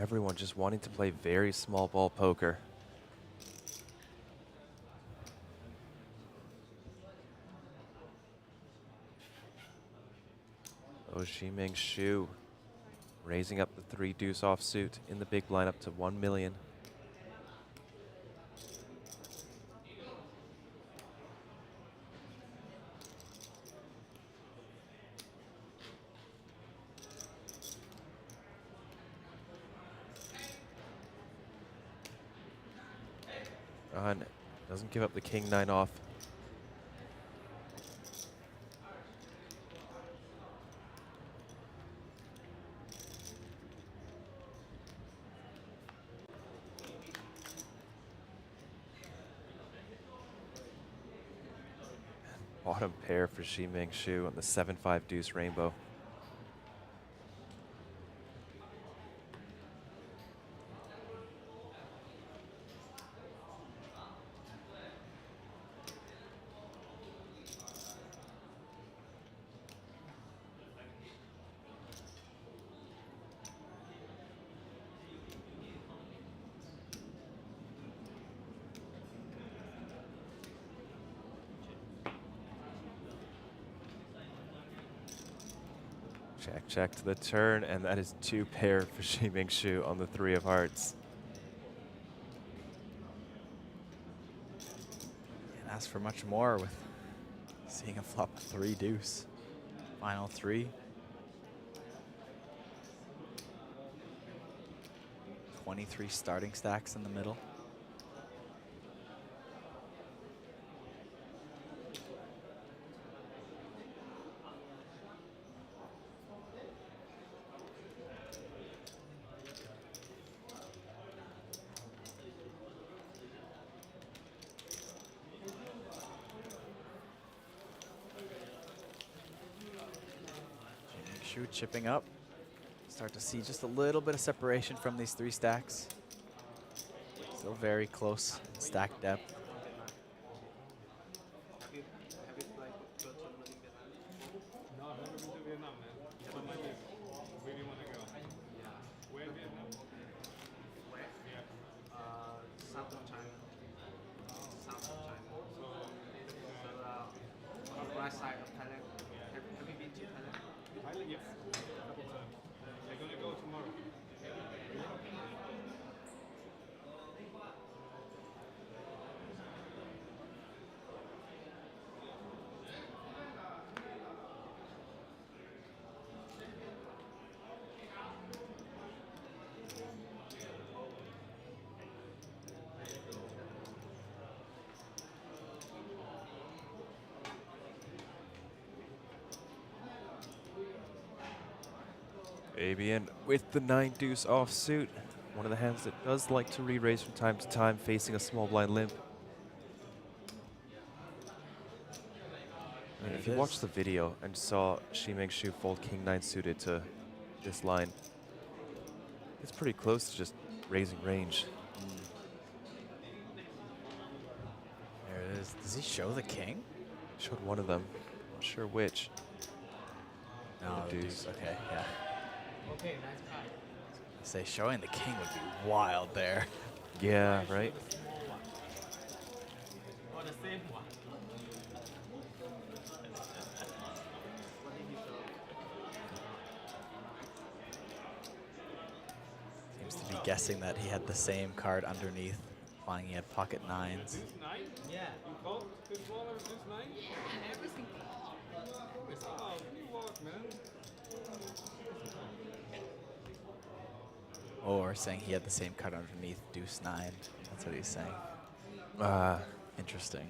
Everyone just wanting to play very small ball poker. Oh, Ximing Xu raising up the 3-deuce offsuit in the big blind up to 1 million. And doesn't give up the king-9 off. Bottom pair for Ximing Xu on the 7-5 deuce rainbow. Check, check to the turn, and that is 2 pair for Ximing Xu on the 3 of hearts. Can't ask for much more with seeing him flop a 3-deuce. Final 3. 23 starting stacks in the middle. Xu chipping up. Start to see just a little bit of separation from these 3 stacks. Still very close stack depth. No, I've never been to Vietnam, man. It's on my list. Really want to go. Where in Vietnam? Where? Yeah. South of China. South of China. So, on the right side of Thailand. Have you been to Thailand? Thailand, yes. A couple times. They're going to go tomorrow. Fabian with the 9-deuce offsuit. One of the hands that does like to re-raise from time to time, facing a small blind limp. And if you watched the video and saw Ximing Xu fold king-9 suited to this line, it's pretty close to just raising range. There it is. Does he show the king? Showed one of them. Not sure which. No, The deuce. Okay, yeah. Okay, nice card. Say showing the king would be wild there. Yeah, right? The small one. Or the same one. What did you show? Seems to be guessing that he had the same card underneath, finding he had pocket 9s. Deuce 9? Yeah. You called the smaller Deuce 9? Yeah, everything. Oh, you walk, man. Or saying he had the same card underneath deuce 9. That's what he's saying. Interesting.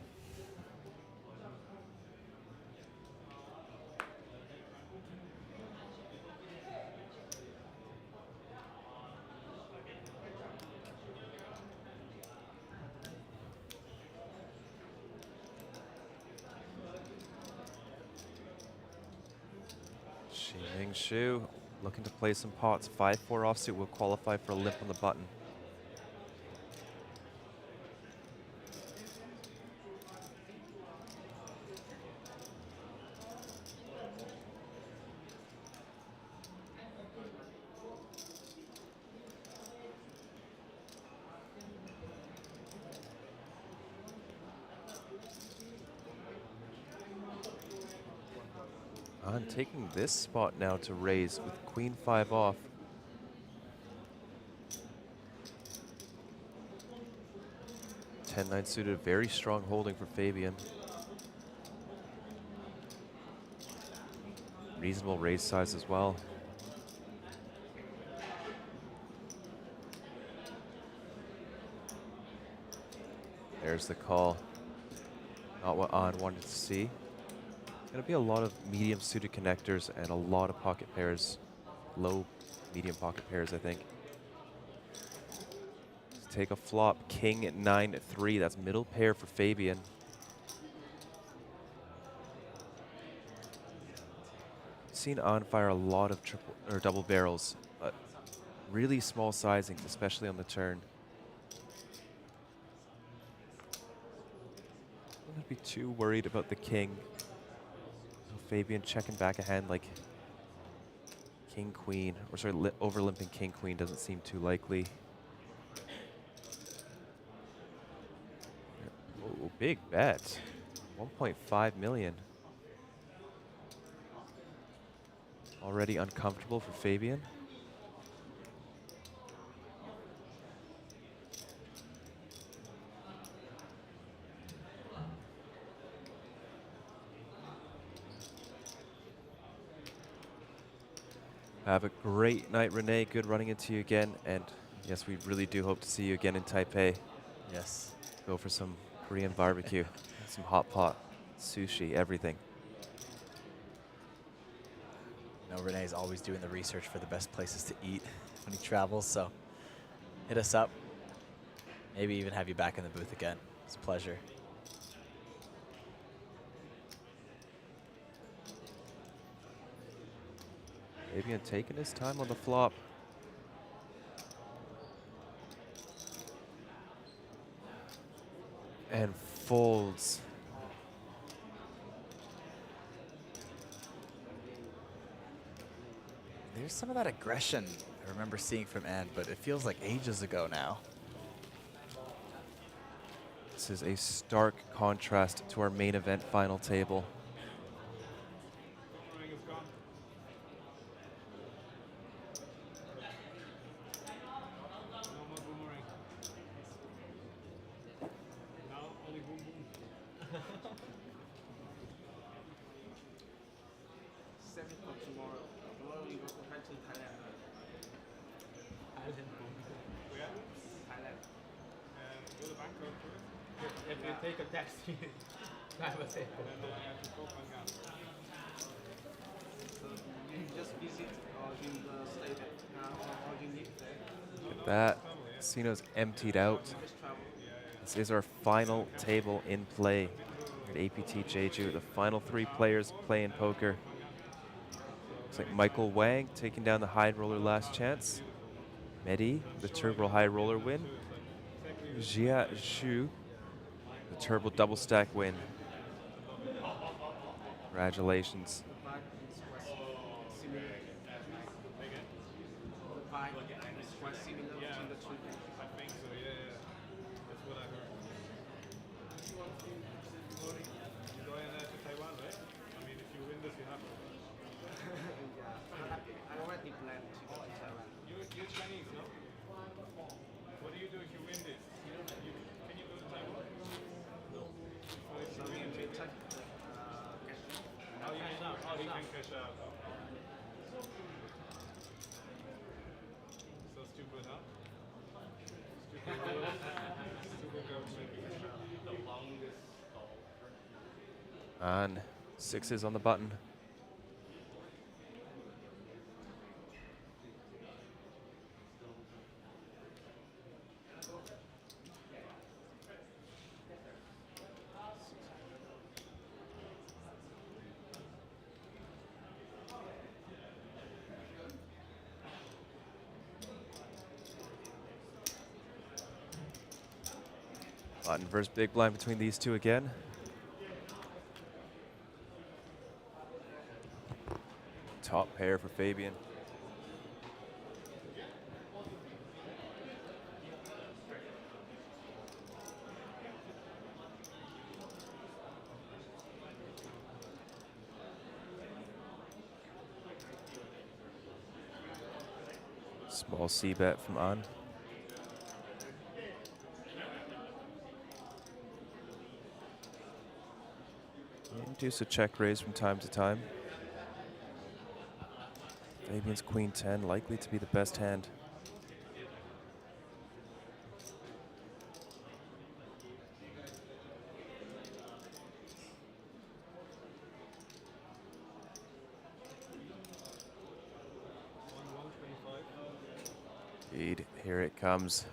Ximing Xu looking to play some pots. 5-4 offsuit will qualify for a limp on the button. On taking this spot now to raise with queen 5 off. Ten-9 suited, very strong holding for Fabian. Reasonable raise size as well. There's the call. Not what An wanted to see. Going to be a lot of medium suited connectors and a lot of pocket pairs. Low, medium pocket pairs, I think. Let's take a flop. King at 9-3. That's middle pair for Fabian. Seen An fire a lot of triple or double barrels, but really small sizings, especially on the turn. Don't be too worried about the king. So Fabian checking back a hand like king queen, or sorry, over limping king queen doesn't seem too likely. Oh, big bet, 1.5 million. Already uncomfortable for Fabian. Have a great night, Renee. Good running into you again. And yes, we really do hope to see you again in Taipei. Yes. Go for some Korean barbecue, some hot pot, sushi, everything. No, Renee's always doing the research for the best places to eat when he travels, so hit us up. Maybe even have you back in the booth again. It's a pleasure. Fabian taking his time on the flop. And folds. There's some of that aggression I remember seeing from Ann, but it feels like ages ago now. This is a stark contrast to our main event final table. Boomerang is gone. No more boomerang. Now only boom boom. 7 for tomorrow. Tomorrow you go back to Thailand. Where? Thailand. Go to Bangkok first. If you take a taxi, that was it. And then I have to go Bangkok. So you just visit or you stay there, or you live there. That casino's emptied out. Just travel. This is our final table in play at APT Jeju. The final 3 players play in poker. Looks like Michael Wang taking down the high roller last chance. Mehdi, the turbo high roller win. Jia Zhu, the turbo double stack win. Congratulations. The vibe is quite similar. The vibe is quite similar between the two. I think so, yeah. That's what I heard. You're going to Taiwan, right? I mean, if you win this, you have to. I already planned to go to Taiwan. You're Chinese, no? What do you do if you win this? Can you go to Taiwan? No. If So you we win will it, take oh, you can cash out. So stupid, huh? Stupid rules. Stupid government. The longest And 6s on the button. Button versus big blind between these two again. Top pair for Fabian. Small C bet from An. Induce a check raise from time to time. Fabian's queen 10 likely to be the best hand. Indeed, here it comes.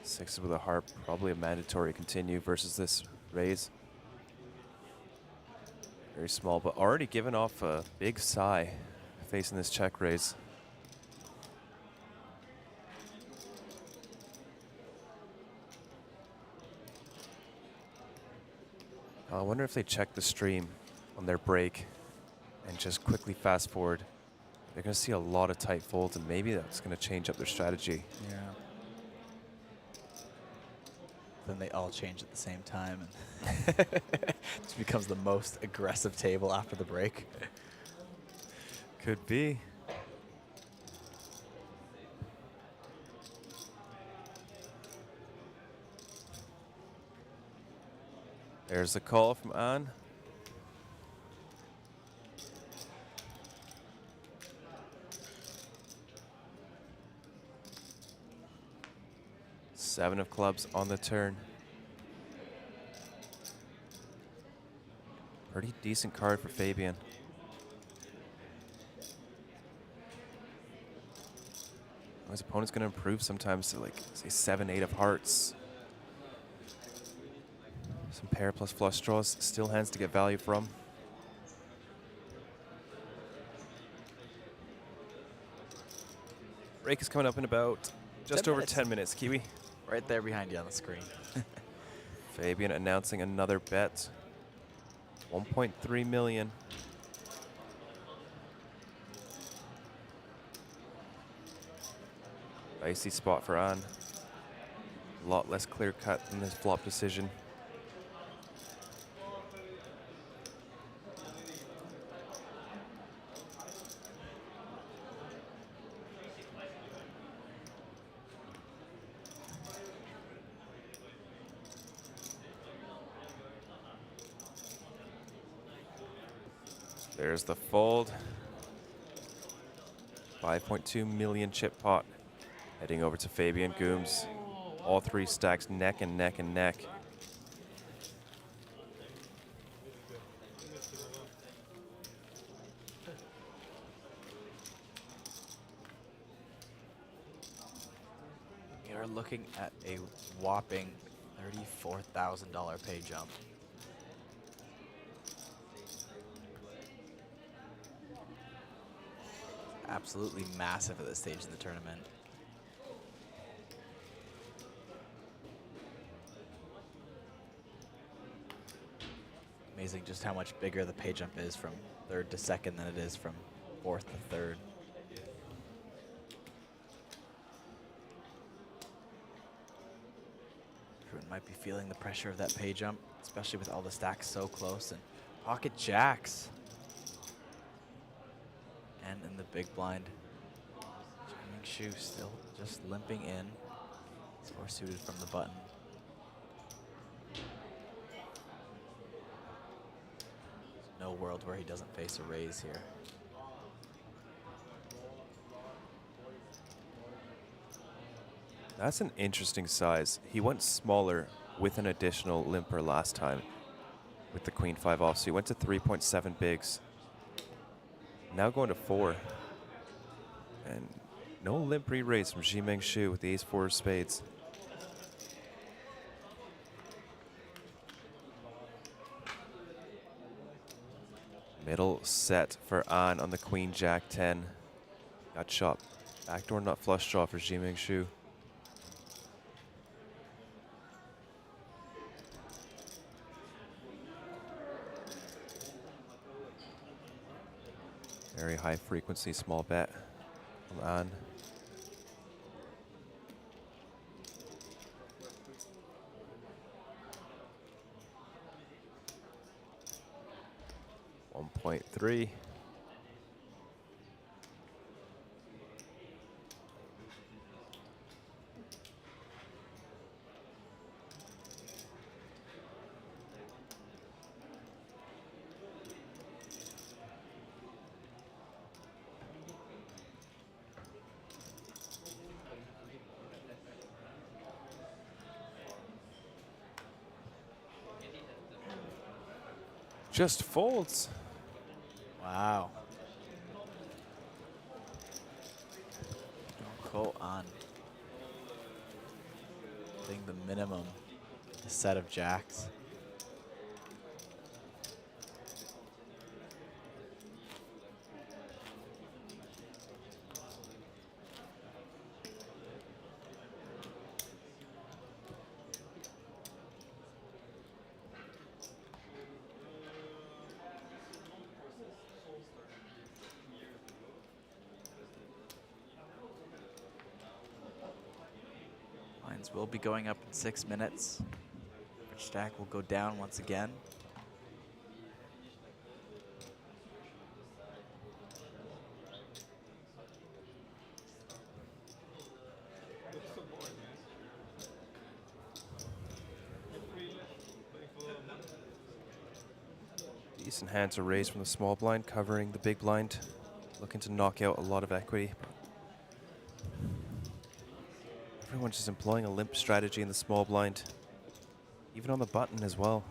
Sixes with a heart, probably a mandatory continue versus this raise. Very small, but already given off a big sigh facing this check raise. I wonder if they check the stream on their break and just quickly fast forward. They're going to see a lot of tight folds, and maybe that's going to change up their strategy. Yeah. Then they all change at the same time, and it becomes the most aggressive table after the break. Could be. There's the call from An. Seven of clubs on the turn. Pretty decent card for Fabian. His opponent's going to improve sometimes to, like, say 7-8 of hearts. Some pair plus flush draws, still hands to get value from. Break is coming up in about just 10 over minutes. 10 minutes, Kiwi. Right there behind you on the screen. Fabian announcing another bet. 1.3 million. Icy spot for An. A lot less clear cut than his flop decision. There's the fold. 5.2 million chip pot. Heading over to Fabian Gooms. All three stacks neck and neck and neck. We are looking at a whopping $34,000 pay jump. Absolutely massive at this stage of the tournament. Amazing just how much bigger the pay jump is from third to second than it is from fourth to third. Everyone might be feeling the pressure of that pay jump, especially with all the stacks so close, and pocket jacks. And in the big blind, Jamming Shoe still just limping in. It's more suited from the button. There's no world where he doesn't face a raise here. That's an interesting size. He went smaller with an additional limper last time with the queen 5 off, so he went to 3.7 bigs. Now going to 4. And no limp re-raise from Jimeng Shu with the ace-4 of spades. Middle set for An on the queen jack 10. Got shot. Backdoor nut flush draw for Jimeng Shu. Very high frequency small bet from An. 1.3. Just folds. Wow. Yoko on. Getting the minimum, a set of jacks. Lines will be going up in 6 minutes. Which stack will go down once again. Decent hand to raise from the small blind, covering the big blind. Looking to knock out a lot of equity. Everyone's just employing a limp strategy in the small blind. Even on the button as well.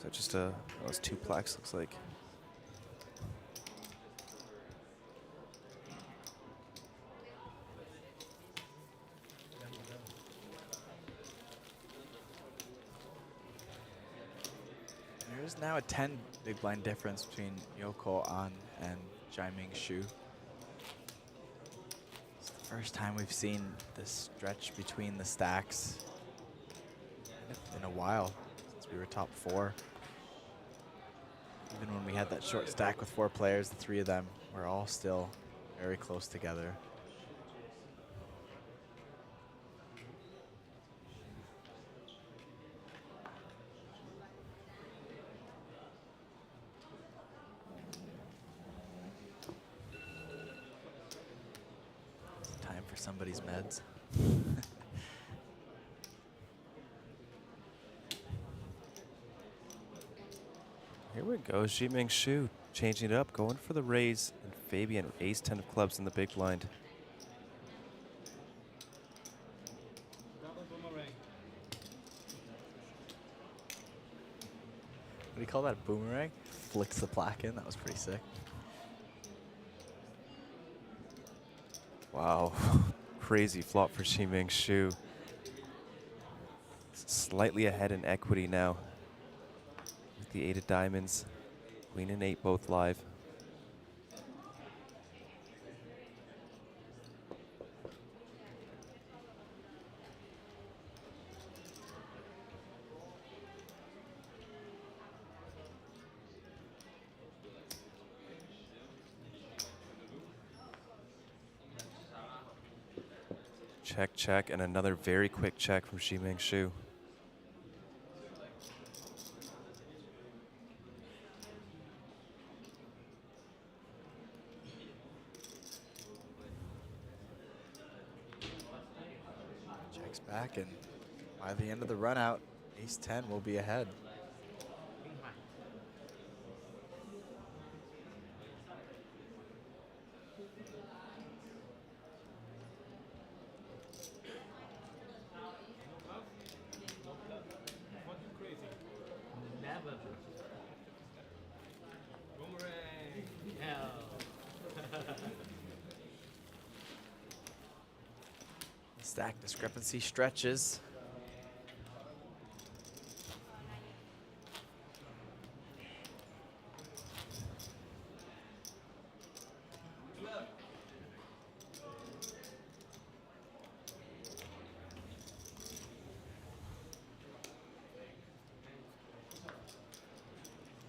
So just a, oh, it's 2 plaques, looks like. There's now a 10 big blind difference between Yoko An and Jaiming Xu. It's the first time we've seen this stretch between the stacks in a while, since we were top 4. Even when we had that short stack with 4 players, the 3 of them were all still very close together. Time for somebody's meds. Here we go, Jaiming Xu changing it up, going for the raise, and Fabian, ace 10 of clubs in the big blind. Double boomerang. What do you call that, a boomerang? Flicks the plaque in, that was pretty sick. Wow, crazy flop for Jaiming Xu. Slightly ahead in equity now. With the 8 of diamonds, queen and 8 both live. Check, check, and another very quick check from Jaiming Xu. Checks back, and by the end of the run out, ace 10 will be ahead. What you crazy? Never. Boomerang. Stack discrepancy stretches.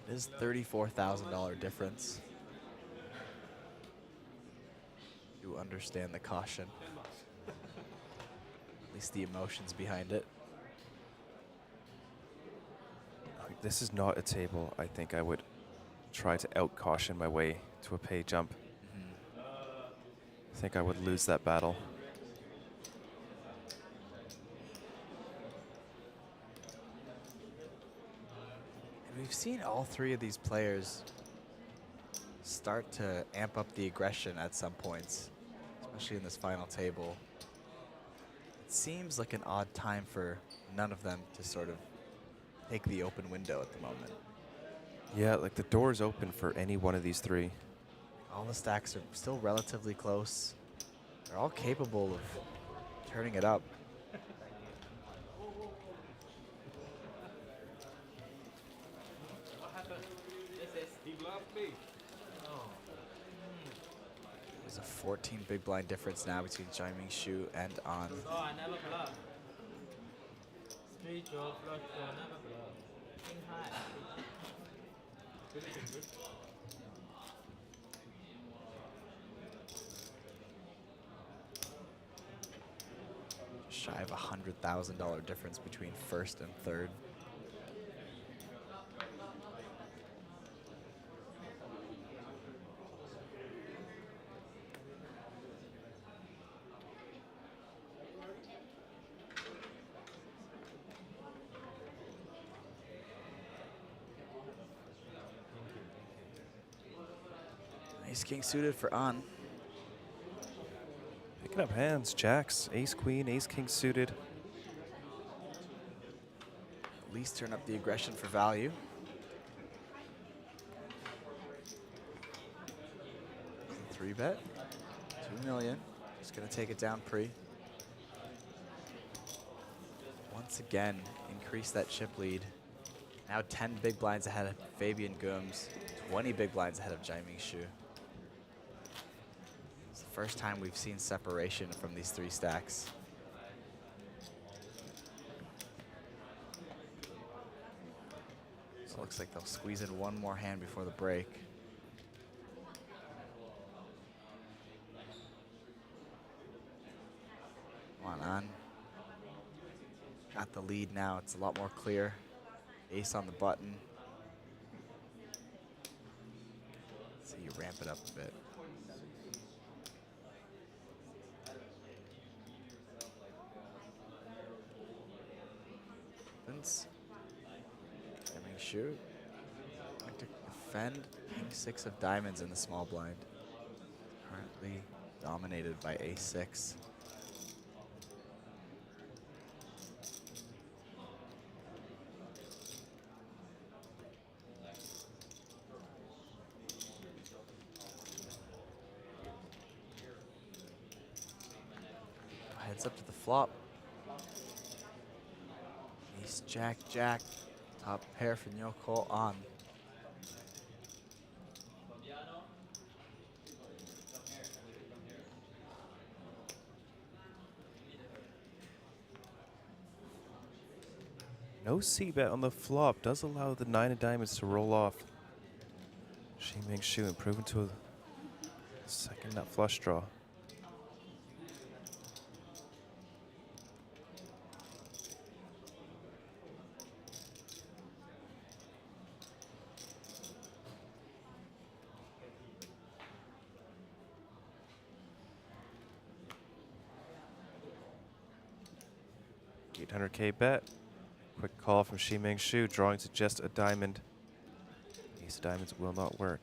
It is $34,000 difference. You understand the caution. At least the emotions behind it. This is not a table I think I would try to out-caution my way to a pay jump. I think I would lose that battle. And we've seen all three of these players start to amp up the aggression at some points, especially in this final table. It seems like an odd time for none of them to sort of take the open window at the moment. Yeah, like the door's open for any one of these three. All the stacks are still relatively close. They're all capable of turning it up. He bluffed me. There's a 14 big blind difference now between Jaiming Shu and An. Oh, I never bluff. Street draw, flush draw, never bluff. King high. Shy of $100,000 difference between first and third. Ace King suited for An. Picking up hands, jacks, ace queen, ace king suited. At least turn up the aggression for value. Three bet, 2 million. Just gonna take it down pre. Once again, increase that chip lead. Now 10 big blinds ahead of Fabian Gooms, 20 big blinds ahead of Jaiming Shu. It's the first time we've seen separation from these three stacks. So it looks like they'll squeeze in one more hand before the break. Come on, An. Got the lead now. It's a lot more clear. Ace on the button. So you ramp it up a bit. Opens. Jaiming Shu. Like to defend King 6 of diamonds in the small blind. Currently dominated by A6. Heads up to the flop. Ace, Jack, Jack. Top pair for Nyoko on. No c-bet on the flop does allow the 9 of diamonds to roll off. Jaiming Shu improving to a second nut flush draw. $800K bet. Quick call from Jaiming Shu, drawing to just a diamond. Ace of diamonds will not work.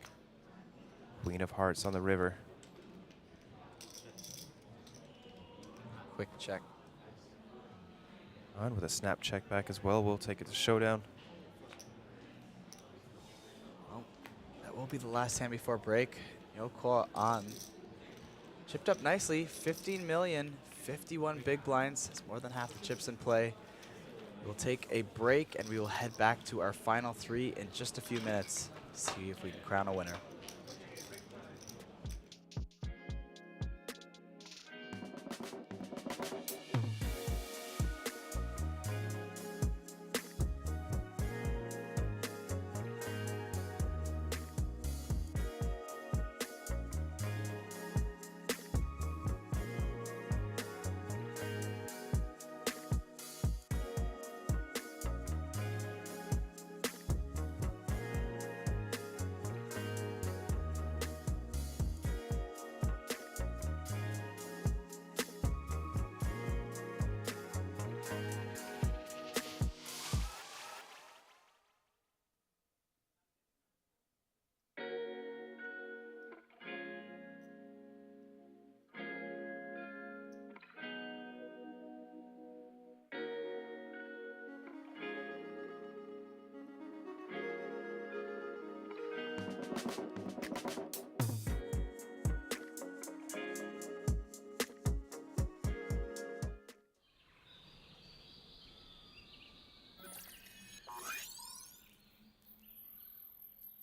Queen of hearts on the river. Quick check. On with a snap check back as well. We'll take it to showdown. Well, that will be the last hand before break. Nyoko on. Chipped up nicely. 15 million. 51 big blinds. It's more than half the chips in play. We'll take a break and we will head back to our final three in just a few minutes. See if we can crown a winner.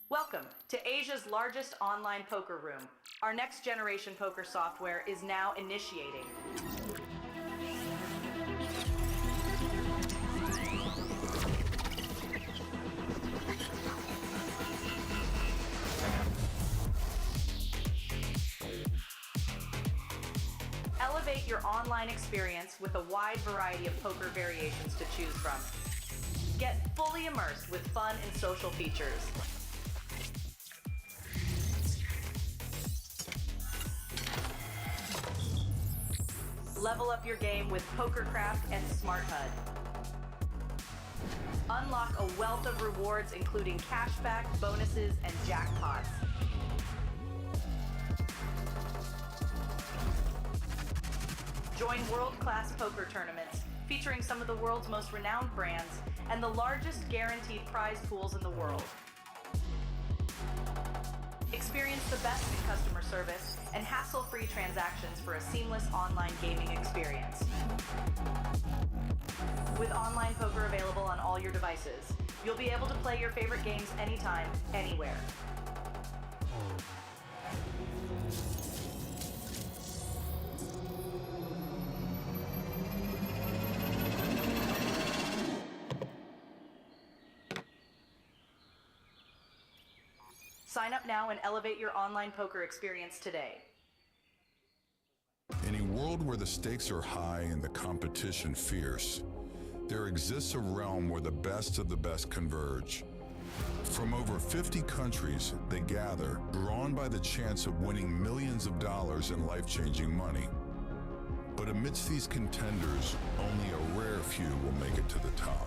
Welcome to Asia's largest online poker room. Our next generation poker software is now initiating. Elevate your online experience with a wide variety of poker variations to choose from. Get fully immersed with fun and social features. Level up your game with PokerCraft and Smart HUD. Unlock a wealth of rewards including cashback, bonuses, and jackpots. Join world-class poker tournaments featuring some of the world's most renowned brands and the largest guaranteed prize pools in the world. Experience the best in customer service and hassle-free transactions for a seamless online gaming experience. With online poker available on all your devices, you'll be able to play your favorite games anytime, anywhere. Sign up now and elevate your online poker experience today. In a world where the stakes are high and the competition fierce, there exists a realm where the best of the best converge. From over 50 countries, they gather, drawn by the chance of winning millions of dollars in life-changing money. But amidst these contenders, only a rare few will make it to the top.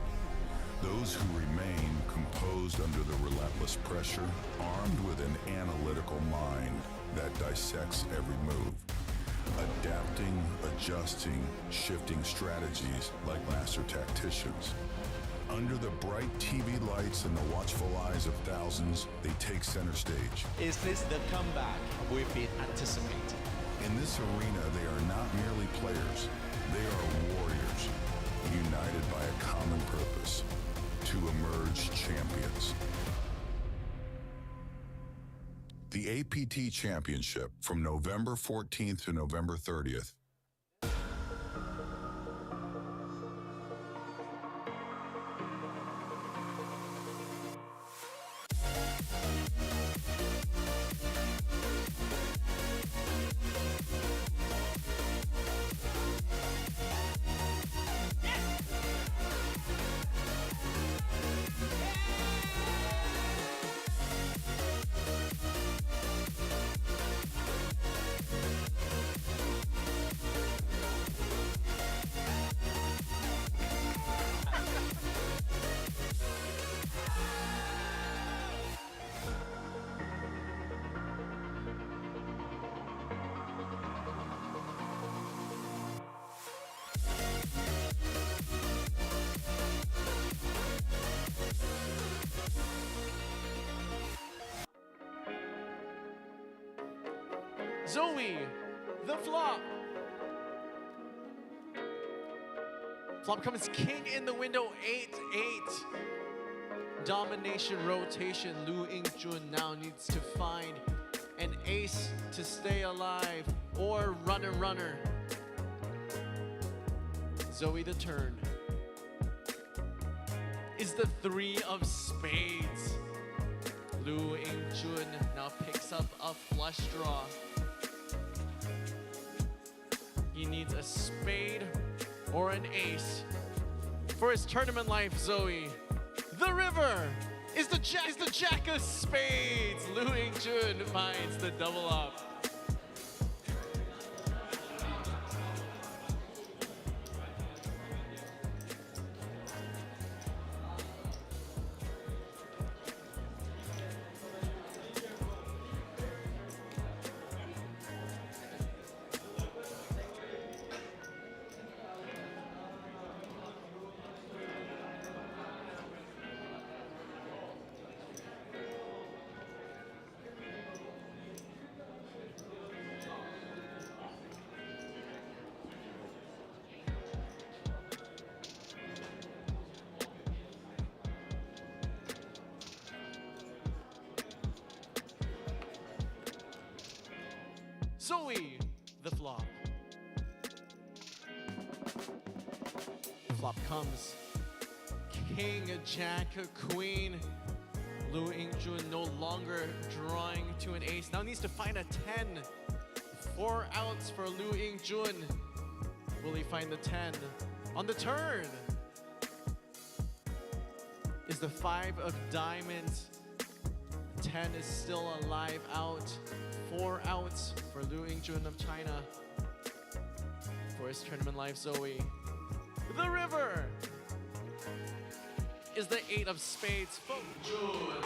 Those who remain composed under the relentless pressure, armed with an analytical mind that dissects every move, adapting, adjusting, shifting strategies like master tacticians. Under the bright TV lights and the watchful eyes of thousands, they take center stage. Is this the comeback we've been anticipating? In this arena, they are not merely players. They are warriors, united by a common purpose: to emerge champions. The APT Championship from November 14th to November 30th. Zoe, the flop. Flop comes king in the window, 8-8. Domination rotation. Lu Ying-jun now needs to find an ace to stay alive or runner. Zoe the turn. Is the 3 of spades. Lu Ying-jun now picks up a flush draw. He needs a spade or an ace for his tournament life. Zoe, the river is the jack of spades. Lu Ying-jun finds the double up. Zoe, the flop. Flop comes. King, Jack, Queen. Lu Ingjun no longer drawing to an ace. Now needs to find a 10. 4 outs for Lu Ingjun. Will he find the 10? On the turn is the 5 of diamonds. 10 is still a live out. 4 outs for Lu Ingjun of China for his tournament life Zoe. The river is the 8 of spades. Jun.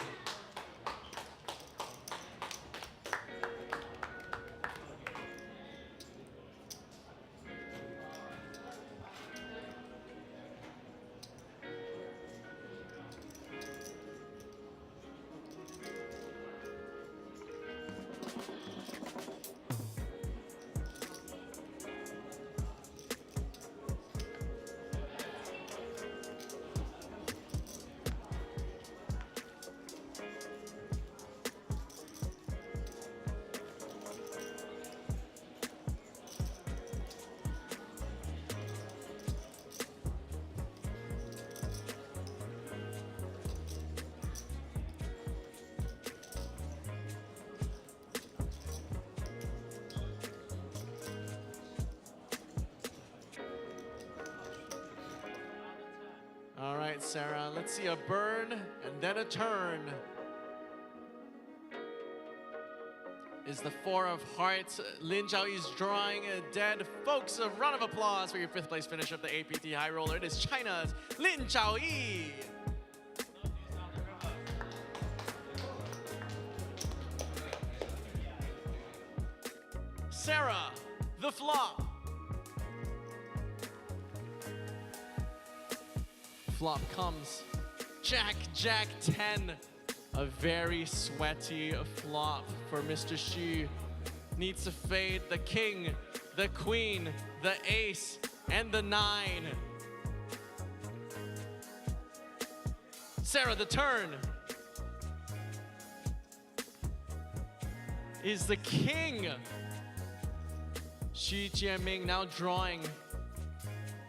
All right, Sarah, let's see a burn and then a turn. Is the 4 of hearts. Lin Zhao is drawing a dead. Folks, a round of applause for your 5th place finish of the APT High Roller. It is China's Lin Zhao Yi. Sarah, the flop. Flop comes. Jack, Jack 10. A very sweaty flop for Mr. Xu. Needs to fade the king, the queen, the ace, and the 9. Sarah, the turn is the king. Xu Jianming now drawing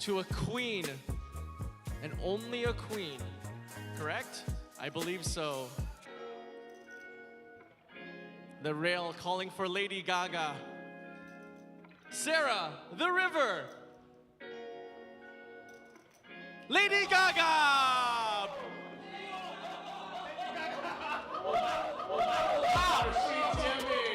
to a queen, and only a queen, correct? I believe so. The rail calling for Lady Gaga. Sarah, the river. Lady Gaga! Wow, Xu Jianming.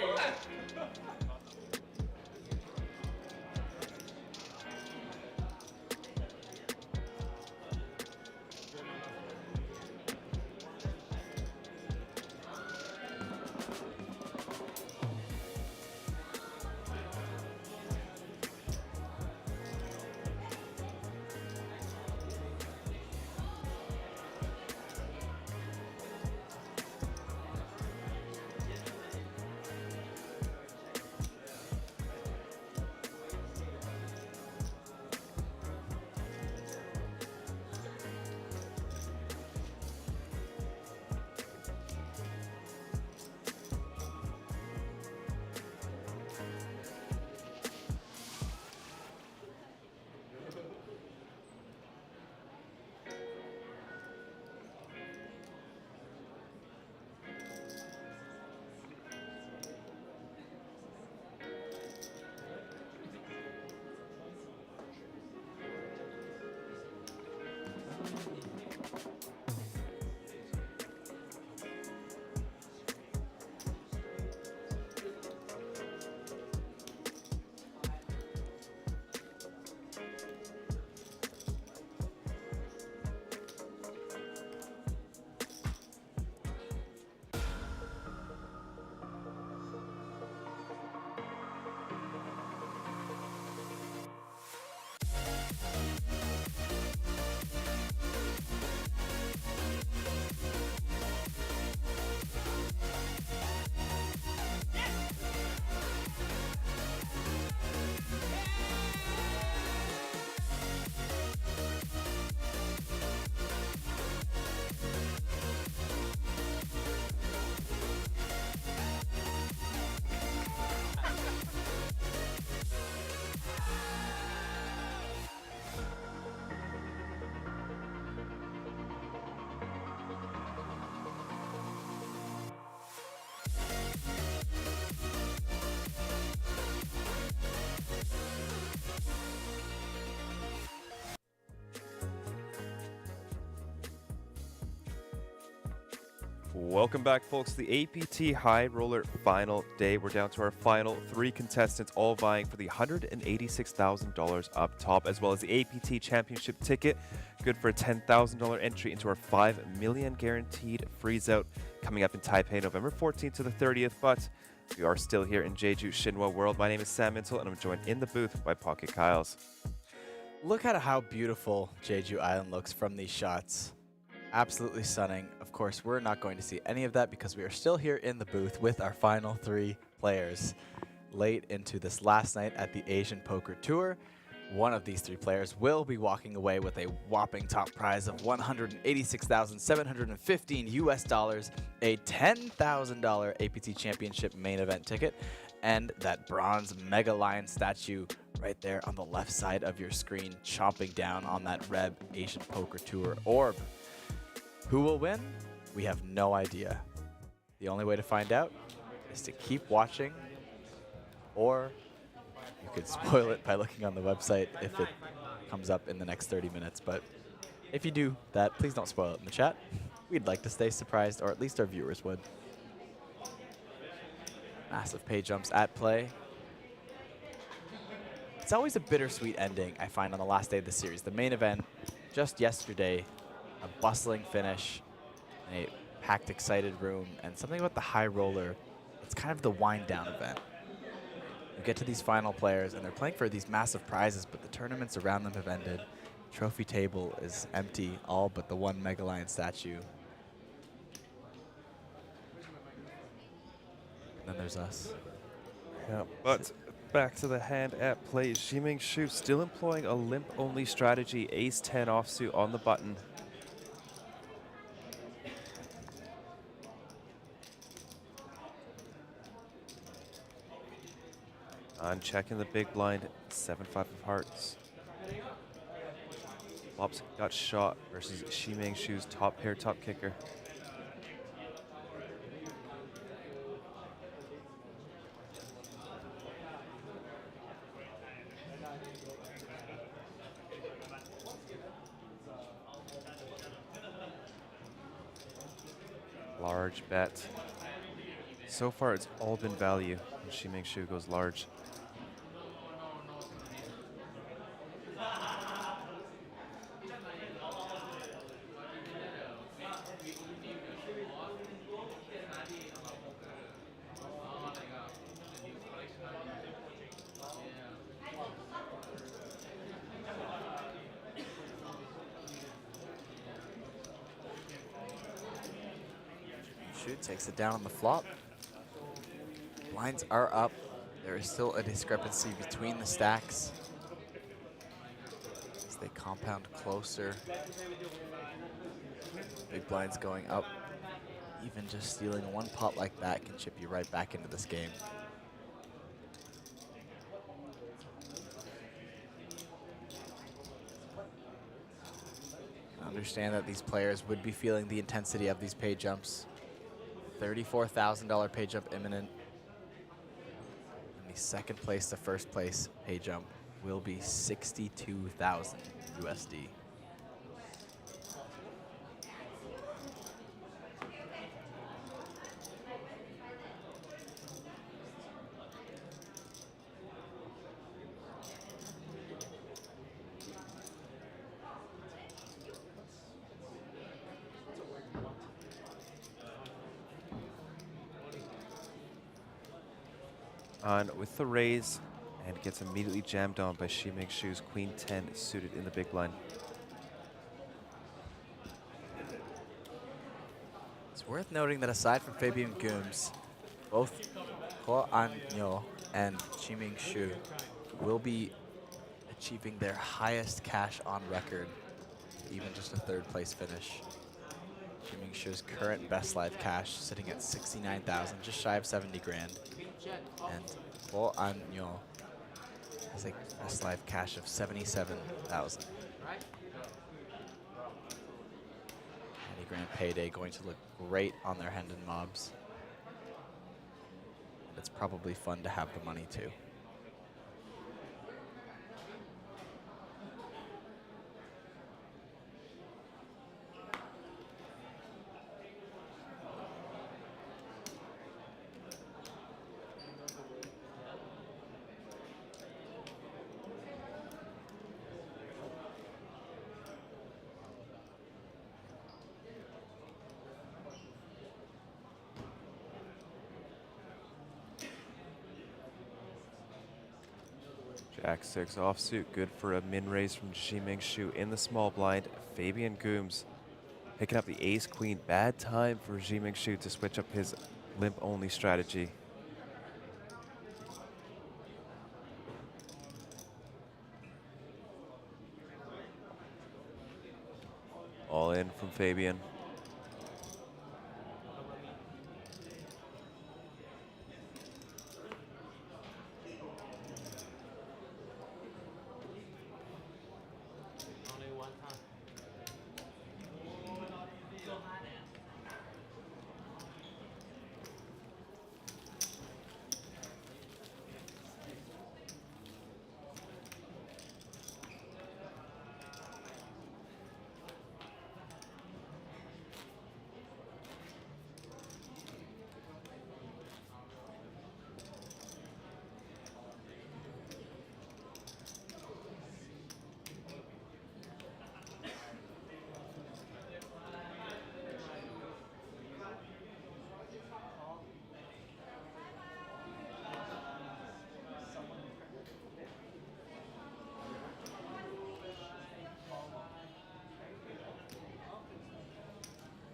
Welcome back, folks, to the APT High Roller final day. We're down to our final 3 contestants, all vying for the $186,000 up top, as well as the APT Championship ticket, good for a $10,000 entry into our $5 million guaranteed freeze-out coming up in Taipei, November 14th to the 30th. But we are still here in Jeju Shinhwa World. My name is Sam Mintel, and I'm joined in the booth by Pocket Kyles. Look at how beautiful Jeju Island looks from these shots. Absolutely stunning. Of course, we're not going to see any of that because we are still here in the booth with our final 3 players. Late into this last night at the Asian Poker Tour, one of these 3 players will be walking away with a whopping top prize of $186,715 US, a $10,000 APT Championship main event ticket, and that bronze Mega Lion statue right there on the left side of your screen, chomping down on that red Asian Poker Tour orb. Who will win? We have no idea. The only way to find out is to keep watching, or you could spoil it by looking on the website if it comes up in the next 30 minutes. But if you do that, please don't spoil it in the chat. We'd like to stay surprised, or at least our viewers would. Massive pay jumps at play. It's always a bittersweet ending, I find, on the last day of the series. The main event, just yesterday, a bustling finish, a packed, excited room, and something about the high roller, it's kind of the wind-down event. You get to these final players, and they're playing for these massive prizes, but the tournaments around them have ended. Trophy table is empty, all but the one Mega Lion statue. And then there's us. Yeah, but back to the hand at play. Ximing Xu still employing a limp-only strategy, ace-10 offsuit on the button. On checking the big blind, 7-5 of hearts. Flops got shot versus Ximing Xu's top pair, top kicker. Large bet. So far, it's all been value. Ximing Xu goes large. Shoot, takes it down on the flop. Blinds are up. There is still a discrepancy between the stacks as they compound closer. Big blinds going up. Even just stealing one pot like that can chip you right back into this game. I understand that these players would be feeling the intensity of these pay jumps. $34,000 pay jump imminent. And the second place to first place pay jump will be 62,000 USD. On with the raise, and gets immediately jammed on by Ximing Xu's Queen 10 suited in the big blind. It's worth noting that aside from Fabian Gooms, both Ko An-yo and Ximing Xu will be achieving their highest cash on record, even just a 3rd place finish. Ximing Xu's current best live cash sitting at 69,000, just shy of 70 grand. And Ko An-yo has a best live cash of 77,000. 90 grand payday going to look great on their Hendon mobs. And it's probably fun to have the money too. Jack 6 offsuit, good for a min raise from Jiming Shu in the small blind. Fabian Gooms picking up the ace queen. Bad time for Jiming Shu to switch up his limp only strategy. All in from Fabian. Only one time.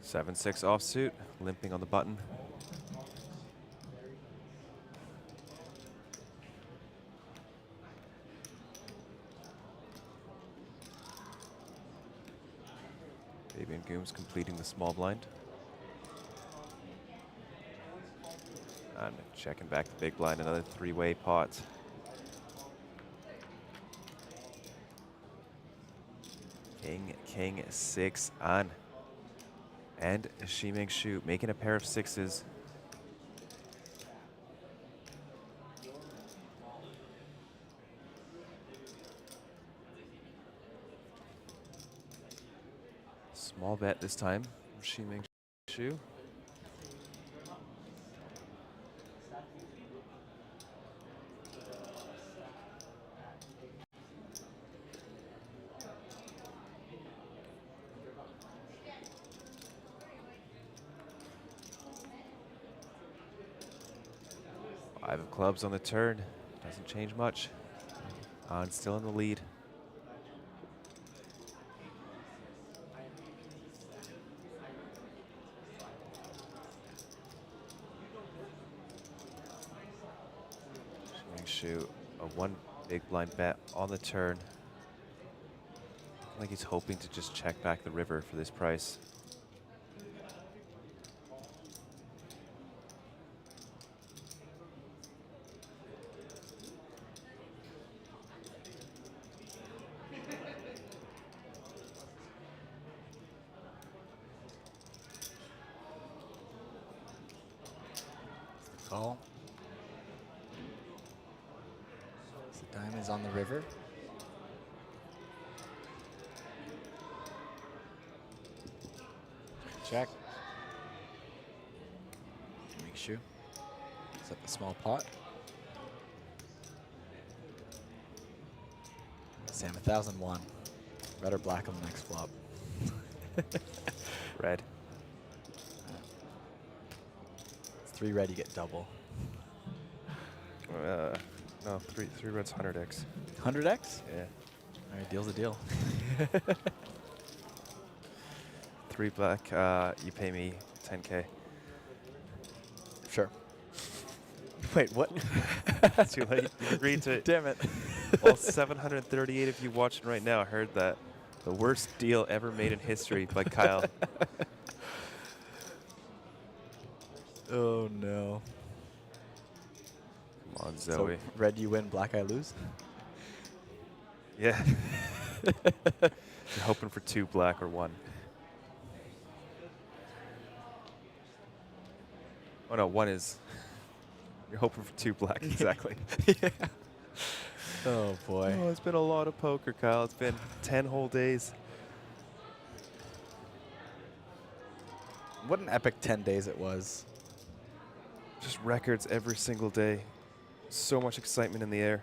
7-6 offsuit, limping on the button. Fabian Gooms completing the small blind. And checking back the big blind, another three-way pot. King 6 on. And Jiming Shu making a pair of sixes. Small bet this time from Jiming Shu. Five of clubs on the turn. Doesn't change much. On still in the lead. Jiming Shu, a one big blind bet on the turn. I think he's hoping to just check back the river for this price. Call. The diamond's on the river. Check. Make sure. Set the small pot. Sam 1001. Red or black on the next flop. Red. It's 3 red, you get double. No, three reds, 100x. 100x? Yeah. All right, deal's a deal. 3 black, you pay me 10K. Sure. Wait, what? Too late. You agreed to it. Damn it. All 738 of you watching right now heard that. The worst deal ever made in history by Kyle. Oh, no. Come on, Zoe. So, red you win, black I lose? Yeah. You're hoping for 2 black or 1. Oh no, 1 is. You're hoping for 2 black, exactly. Yeah. Oh boy. Oh, it's been a lot of poker, Kyle. It's been 10 whole days. What an epic 10 days it was. Just records every single day. So much excitement in the air.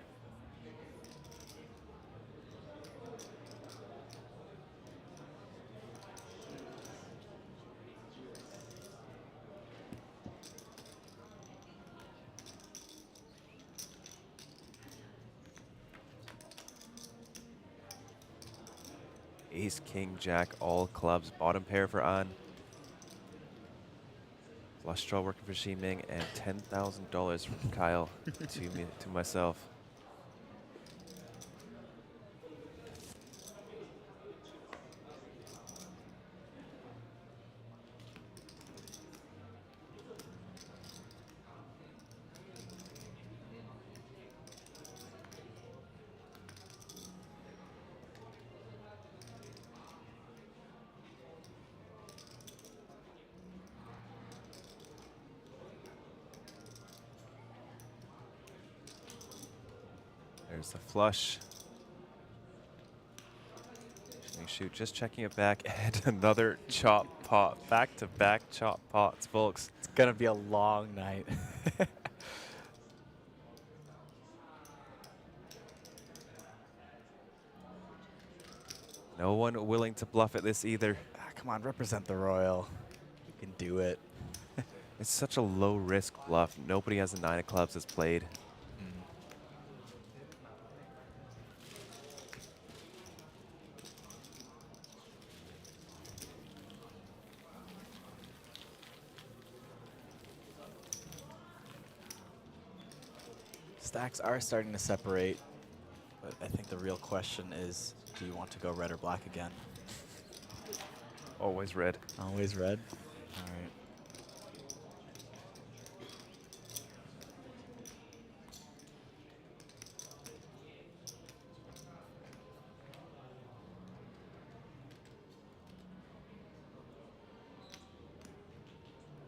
Ace, king, jack, all clubs. Bottom pair for An. Flush draw working for Xi Ming, and $10,000 from Kyle to myself. There's the flush. Shoot, just checking it back, and another chop pot. Back-to-back chop pots, folks. It's gonna be a long night. No one willing to bluff at this either. Come on, represent the Royal. You can do it. It's such a low-risk bluff. Nobody has a 9 of clubs that's played. Stacks are starting to separate, but I think the real question is, do you want to go red or black again? Always red. Always red? All right.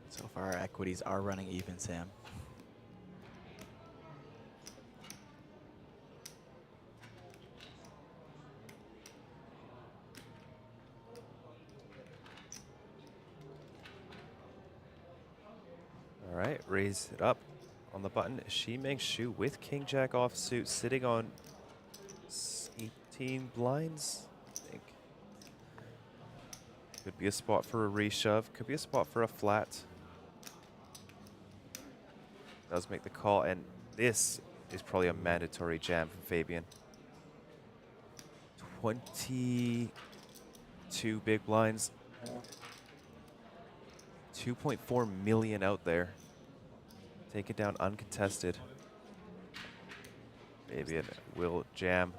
So far, our equities are running even, Sam. All right, raise it up on the button. Xi Ming Shu with king jack offsuit, sitting on 18 blinds, I think. Could be a spot for a reshove. Could be a spot for a flat. Does make the call, and this is probably a mandatory jam from Fabian. 22 big blinds. 2.4 million out there. Take it down uncontested. Fabian will jam.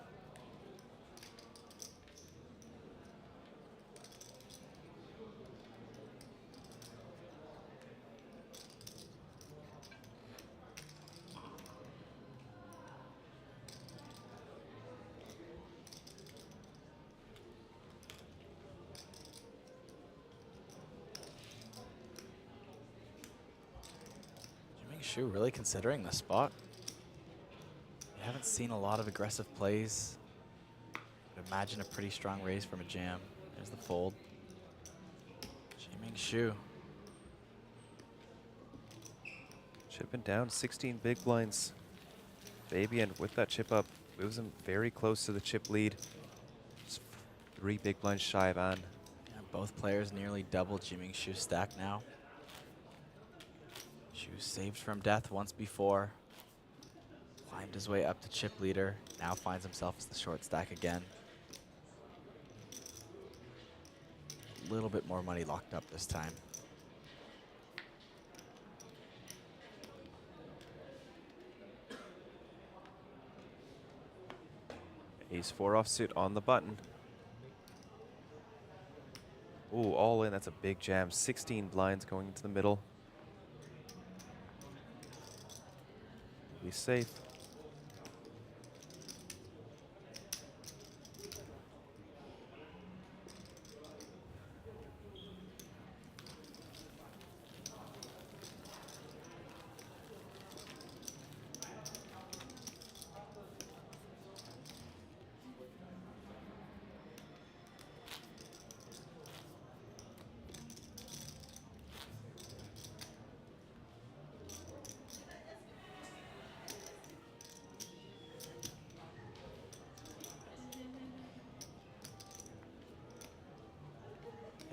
Shu really considering the spot. We haven't seen a lot of aggressive plays. I'd imagine a pretty strong raise from a jam. There's the fold. Jiming Shu. Chipping down 16 big blinds. Fabian with that chip up moves him very close to the chip lead. Just 3 big blinds shy of An. Yeah, both players nearly double Jiming Shu's stack now. Shu saved from death once before. Climbed his way up to chip leader. Now finds himself as the short stack again. A little bit more money locked up this time. Ace 4 offsuit on the button. Ooh, all in. That's a big jam. 16 blinds going into the middle. Be safe.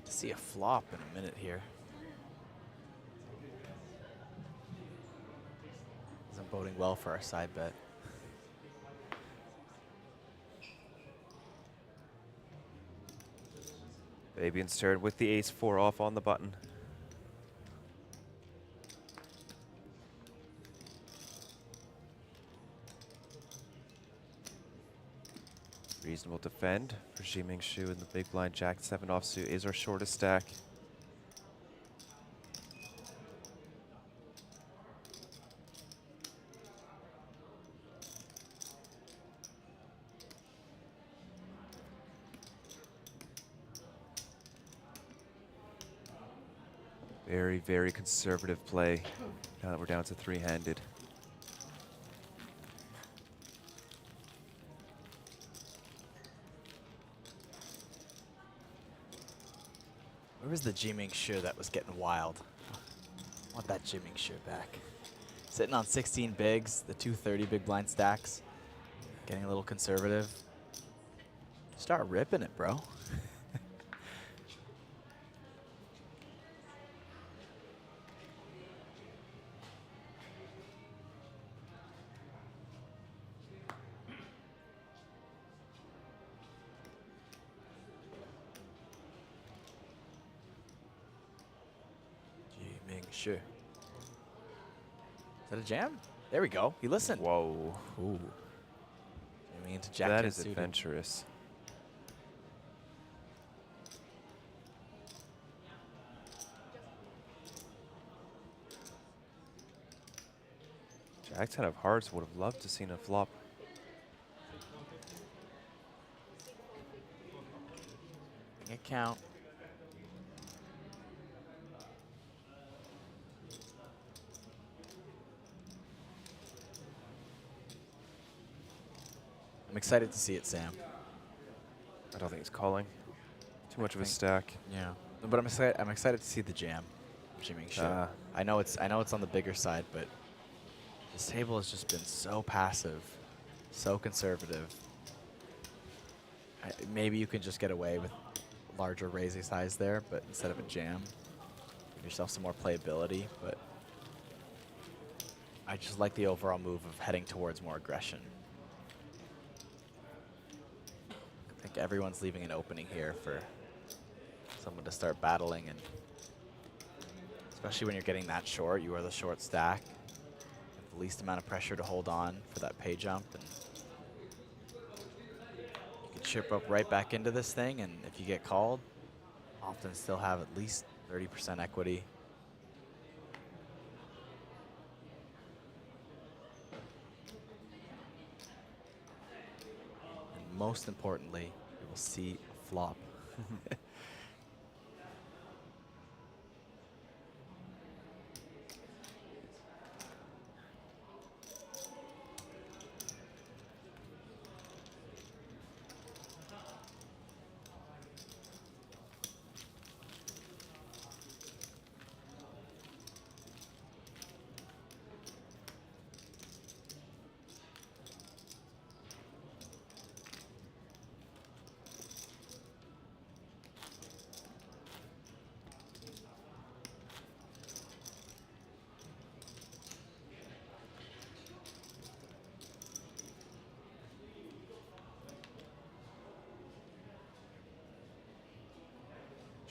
See a flop in a minute here. Isn't boding well for our side bet. Fabian's turn with the ace-4 off on the button. Reasonable defend for Jiming Shu in the big blind. Jack-7 offsuit is our shortest stack. Very, very conservative play now that we're down to three-handed. Where was the Jiming Shu that was getting wild? I want that Jiming Shu back. Sitting on 16 bigs, the 230 big blind stacks. Getting a little conservative. Start ripping it, bro. Shu. Is that a jam? There we go. He listened. Whoa. Ooh. Jamming into Jack That 10 is suited. adventurous. Jack-10 of hearts would have loved to seen a flop. Making it count. I'm excited to see it, Sam. I don't think he's calling. Too much of a stack. Yeah, but I'm excited to see the jam. Jiming Shu. I know it's on the bigger side, but this table has just been so passive, so conservative. Maybe you can just get away with larger raising size there, but instead of a jam, give yourself some more playability. But I just like the overall move of heading towards more aggression. I think everyone's leaving an opening here for someone to start battling, and especially when you're getting that short, you are the short stack with the least amount of pressure to hold on for that pay jump, and you can chip up right back into this thing, and if you get called, often still have at least 30% equity. And most importantly, we will see a flop.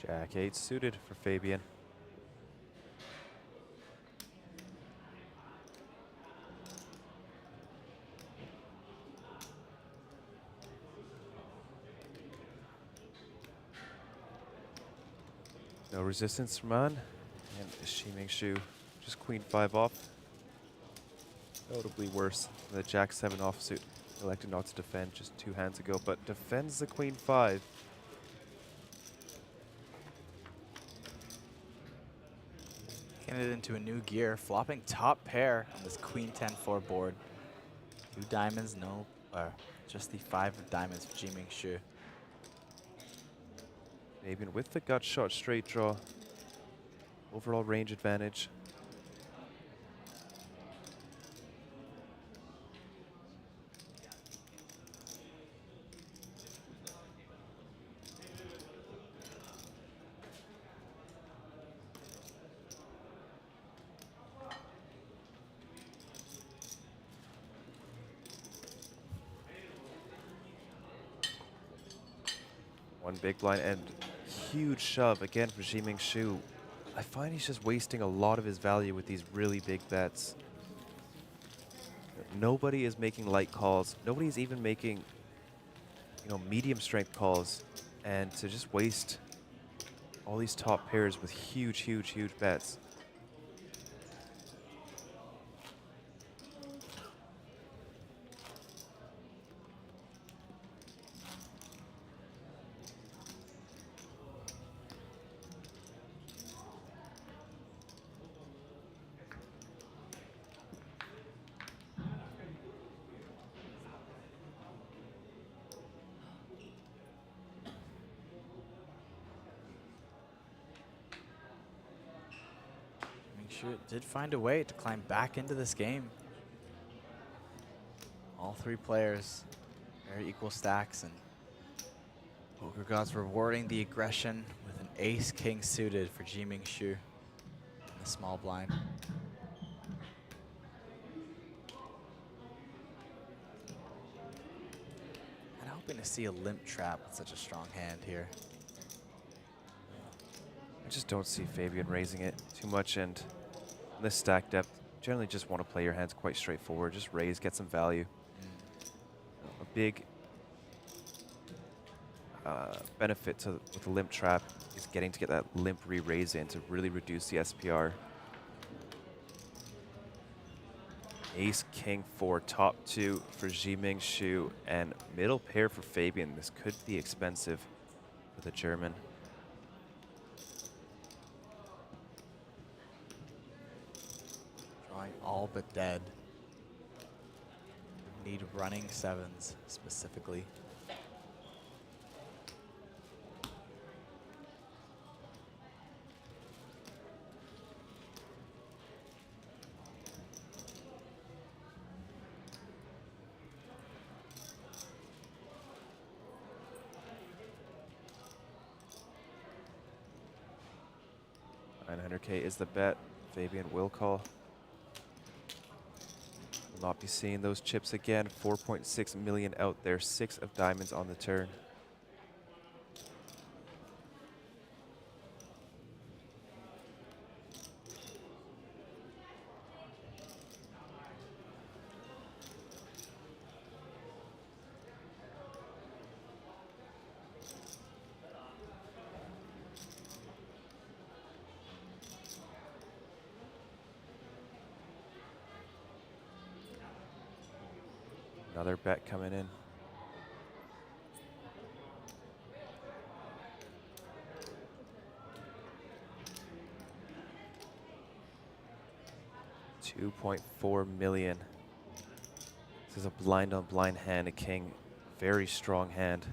Jack-8 suited for Fabian. No resistance from On. And Jiming Shu just Queen-5 off. Notably worse than the Jack-7 offsuit. Elected not to defend just 2 hands ago, but defends the Queen-5. Getting it into a new gear, flopping top pair on this Queen 10-4 board. 2 diamonds, no, just the 5 of diamonds for Jiming Shu. Fabian with the gut shot straight draw. Overall range advantage. One big blind and huge shove again for Jiming Shu. I find he's just wasting a lot of his value with these really big bets. Nobody is making light calls. Nobody's even making, medium strength calls. And to just waste all these top pairs with huge, huge, huge bets. Shu did find a way to climb back into this game. All three players, very equal stacks, and Poker Gods rewarding the aggression with an ace-king suited for Jiming Shu in the small blind. And hoping to see a limp trap with such a strong hand here. I just don't see Fabian raising it too much, and this stack depth, generally just want to play your hands quite straightforward. Just raise, get some value. A big benefit with the limp trap is getting to get that limp re-raise in to really reduce the SPR. Ace, King 4, top 2 for Jiming Shu, and middle pair for Fabian. This could be expensive for the German. All but dead. Need running sevens specifically. $900K is the bet. Fabian will call. Not be seeing those chips again. 4.6 million out there, 6 of diamonds on the turn. Another bet coming in. $2.4 million. This is a blind on blind hand, a king. Very strong hand.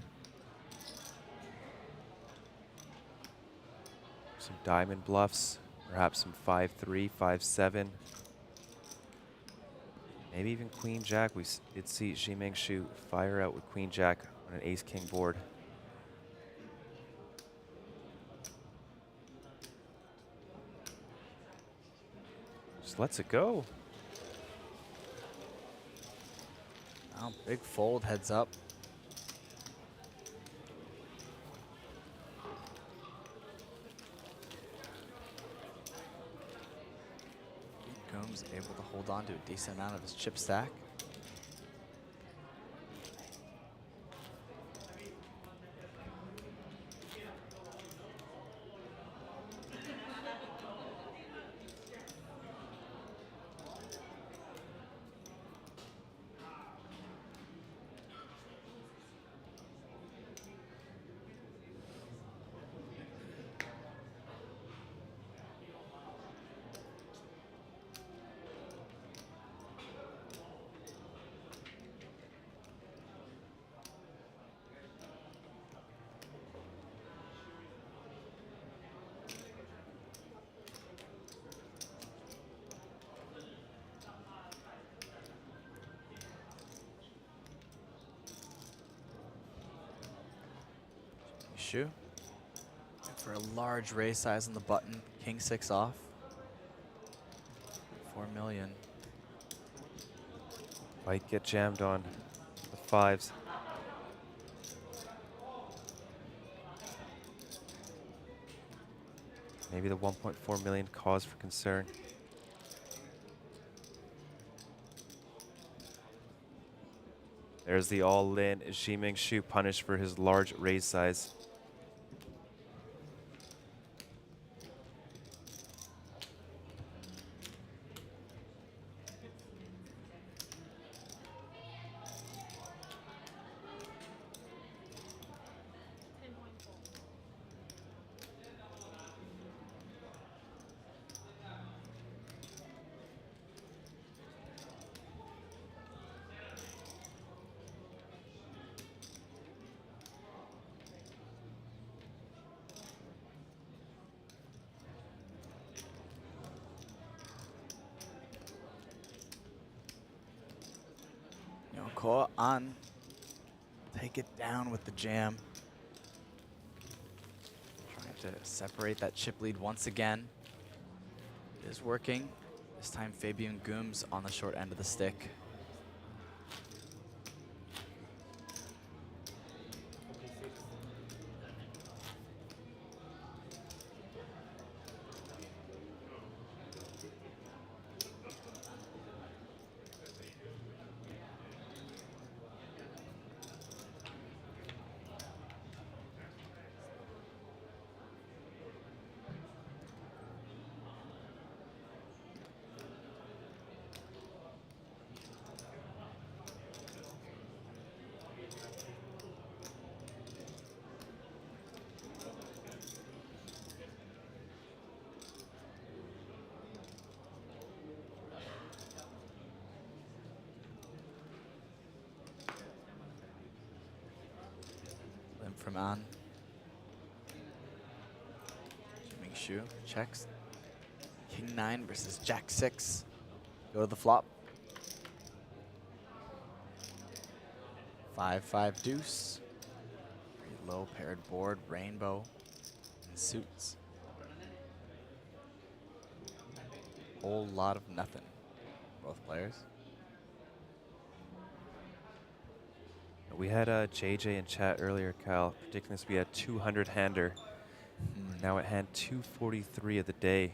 Some diamond bluffs, perhaps some 5-3, 5-7. Maybe even Queen Jack. We did see Jiming Shu fire out with Queen Jack on an Ace King board. Just lets it go. Now big fold heads up. Gomes able to hold on to a decent amount of his chip stack. Shu. For a large raise size on the button, King 6 off. 4 million. Might get jammed on the 5s. Maybe the 1.4 million cause for concern. There's the all-in Ximing Shu punish for his large raise size. Ko on. Take it down with the jam. Trying to separate that chip lead once again. It is working. This time Fabian Gooms on the short end of the stick. From An. Ming Shu checks. King 9 versus Jack 6. Go to the flop. 5-5 deuce. Pretty low paired board, rainbow, and suits. Whole lot of nothing. Both players. We had JJ in chat earlier, Kyle, predicting this to be a 200-hander. We're now at hand 243 of the day.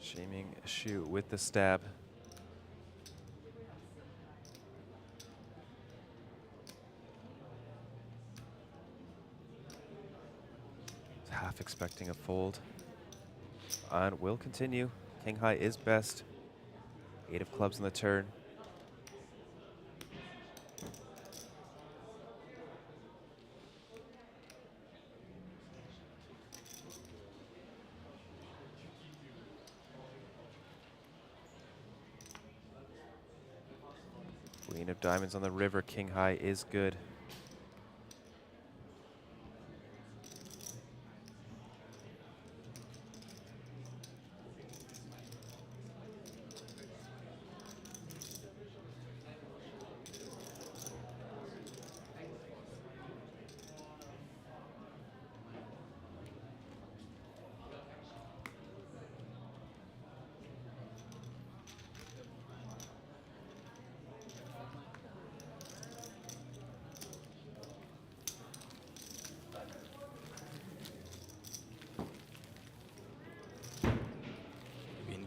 Ximing Shu with the stab. Half expecting a fold. And will continue. King high is best. 8 of clubs on the turn. Queen of diamonds on the river. King high is good.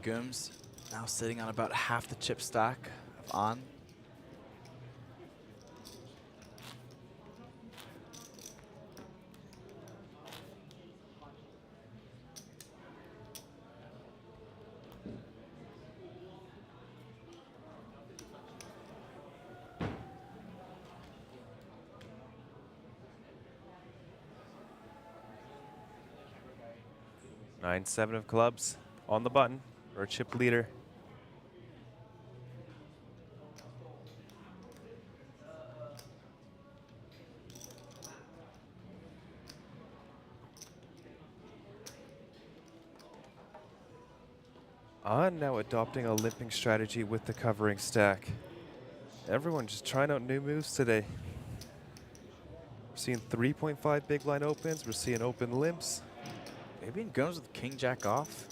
Gooms now sitting on about half the chip stack of On. Nine, 7 of clubs on the button for a chip leader. On now adopting a limping strategy with the covering stack. Everyone just trying out new moves today. We're seeing 3.5 big blind opens. We're seeing open limps. Maybe in Gooms with King Jack off.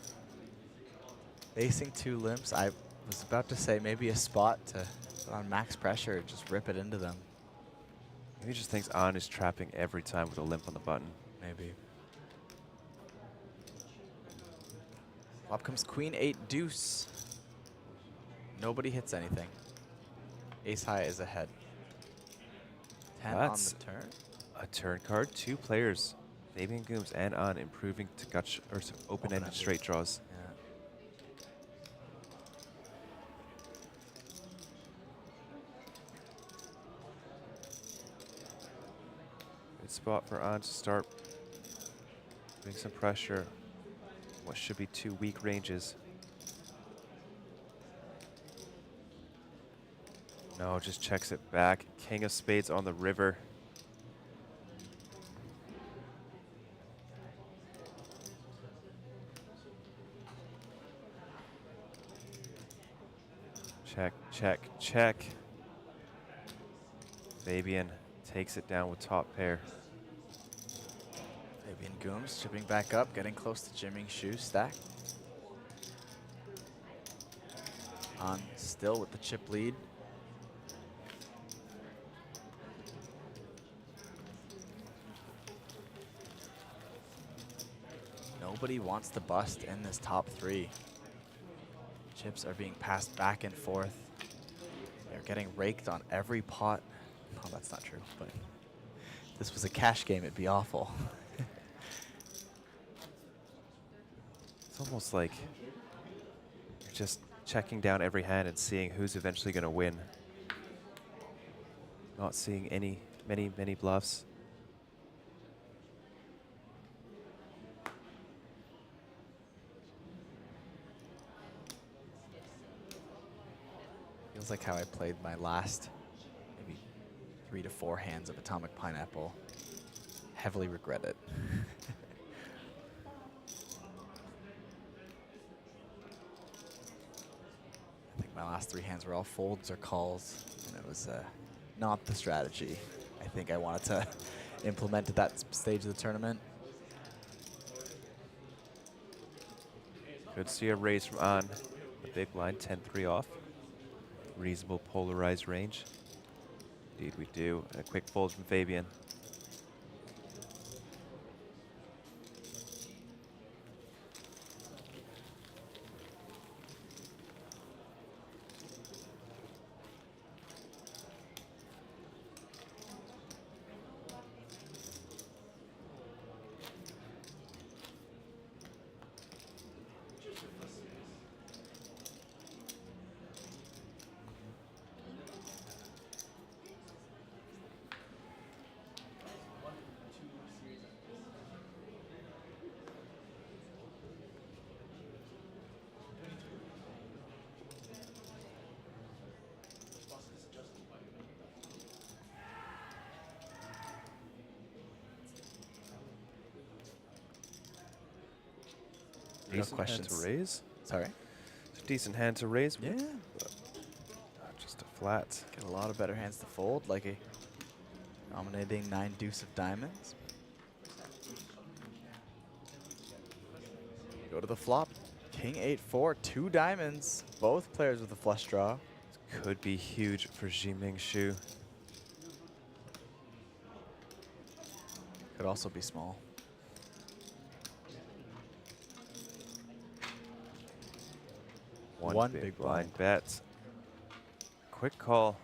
Facing 2 limps. I Was about to say maybe a spot to put on max pressure, just rip it into them. Maybe he just thinks An is trapping every time with a limp on the button. Maybe. Flop comes queen 8 deuce. Nobody hits anything. Ace high is ahead. 10 That's on the turn. a turn card. 2 players, Fabian Gooms and An, improving to open-ended Open-ended. straight draws. Yeah. Good spot for An to start putting some pressure. What should be 2 weak ranges. No, just checks it back. King of spades on the river. Check, check, check. Fabian takes it down with top pair. Fabian Gooms chipping back up, getting close to jamming shoe stack. On still with the chip lead. Nobody wants to bust in this top 3. Chips are being passed back and forth. They're getting raked on every pot. Oh, that's not true, but if this was a cash game, it'd be awful. It's almost like you're just checking down every hand and seeing who's eventually going to win. Not seeing many bluffs. Feels like how I played my last maybe 3 to 4 hands of Atomic Pineapple. Heavily regret it. I think my last 3 hands were all folds or calls, and it was not the strategy I think I wanted to implement at that stage of the tournament. Could see a raise from An. The big blind, 10-3 off. Reasonable polarized range. Indeed we do. And a quick fold from Fabian. No Decent hand questions. to raise. Sorry? It's a decent hand to raise. Yeah. But just a flat. Get a lot of better hands to fold, like a dominating 9 deuce of diamonds. Go to the flop. King 8-4, 2 diamonds. Both players with a flush draw. Could be huge for Jiming Shu. Could also be small. One big blind bet. Quick call.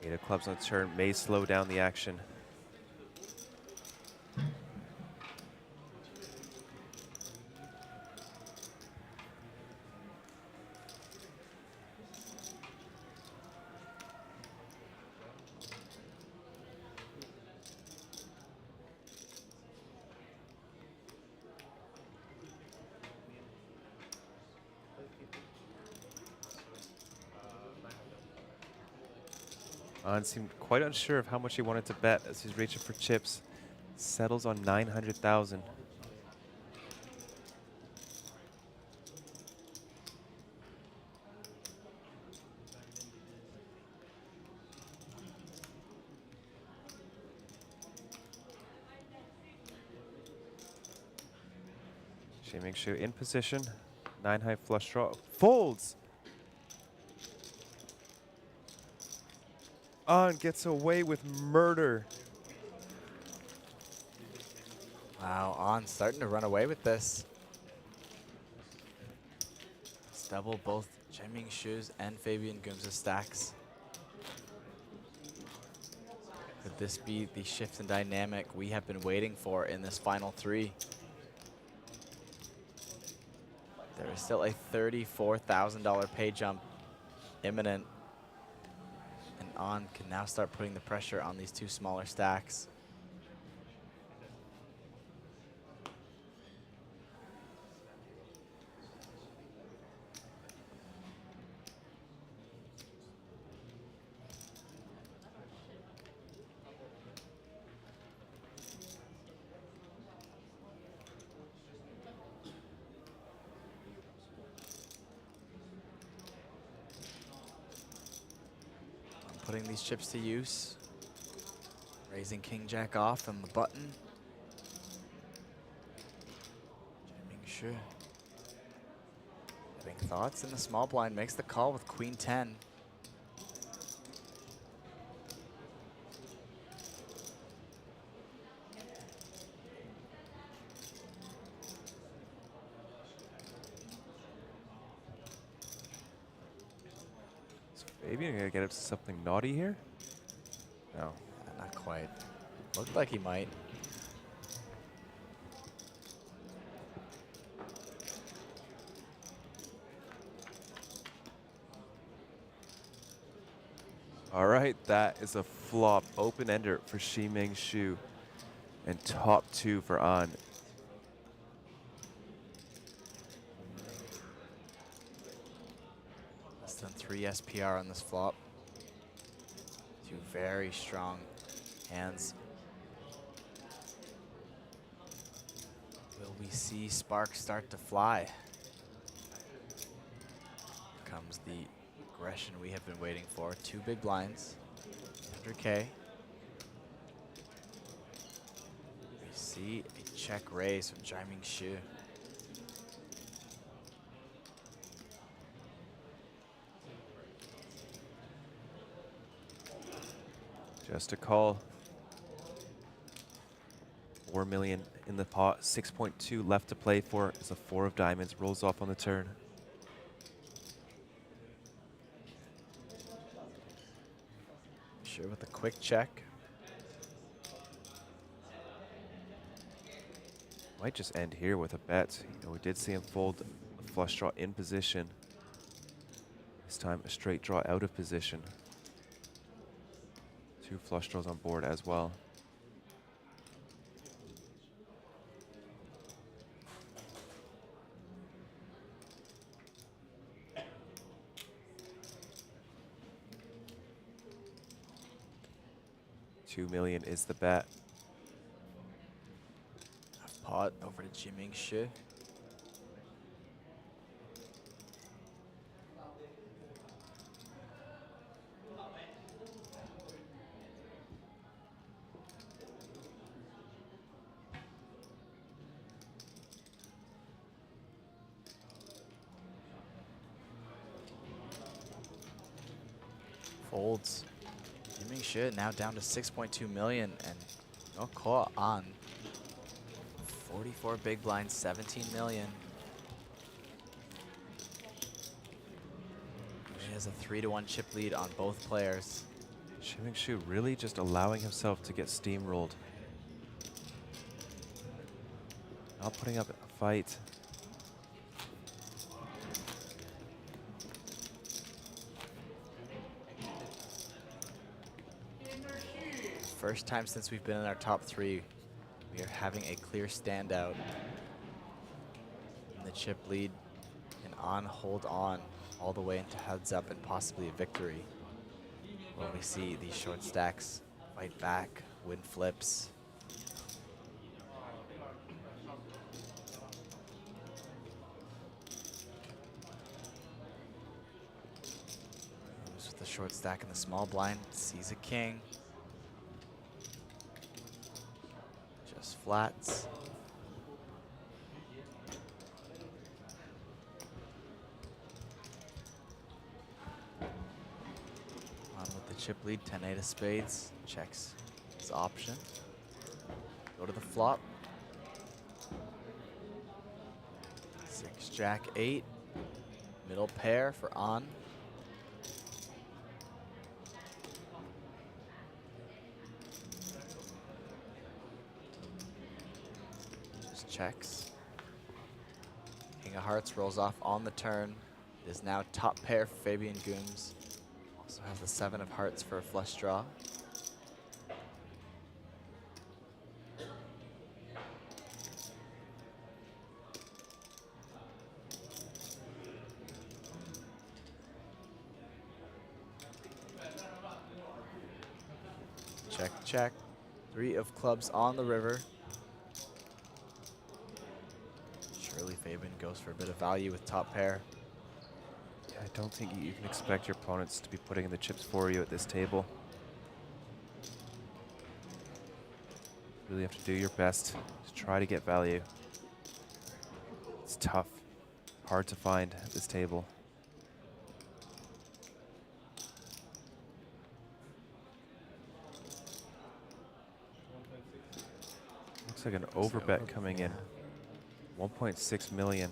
Eight of clubs on the turn may slow down the action. An seemed quite unsure of how much he wanted to bet as he's reaching for chips. Settles on 900,000. Shiming Shu in position. 9 high flush draw. Folds! On gets away with murder. Wow, On starting to run away with this. It's double both Shiming Shu's and Fabian Goom's stacks. Could this be the shift in dynamic we have been waiting for in this final 3? There is still a $34,000 pay jump imminent. And On can now start putting the pressure on these 2 smaller stacks. Putting these chips to use. Raising King Jack off on the button. Shiming Shu. Having thoughts in the small blind, makes the call with Queen 10. Maybe I'm gonna get up to something naughty here? No. Not quite. Looked like he might. All right, that is a flop. Open ender for Shiming Shu. And top 2 for On. Less than 3 SPR on this flop. 2 very strong hands. Will we see sparks start to fly? Comes the aggression we have been waiting for. 2 big blinds, 100K. We see a check raise from Shiming Shu. Just a call. 4 million in the pot. 6.2 left to play for. It's a 4 of diamonds. Rolls off on the turn. Sure, with a quick check. Might just end here with a bet. You know, we did see him fold a flush draw in position. This time a straight draw out of position. 2 flush draws on board as well. $2 million is the bet. Half pot over to Shiming Shu. Folds. Shiming Shu now down to 6.2 million and no call On. 44 big blinds, 17 million. He has a 3-to-1 chip lead on both players. Shiming Shu really just allowing himself to get steamrolled. Not putting up a fight. First time since we've been in our top 3, we are having a clear standout. In the chip lead and On hold on all the way into heads up and possibly a victory. Will we see these short stacks fight back, win flips? Moves with the short stack in the small blind, sees a king. Just flats. chip lead, 10-8 of spades. Checks his option. Go to the flop. 6, Jack, 8. Middle pair for on. Just checks. King of Hearts rolls off on the turn. It is now top pair for Fabian Gooms. Also has the 7 of Hearts for a flush draw. Check, check. 3 of clubs on the river. Surely Fabian goes for a bit of value with top pair. Yeah, I don't think you can expect your opponents to be putting in the chips for you at this table. Really have to do your best to try to get value. It's tough, hard to find at this table. Looks like an overbet coming in. 1.6 million.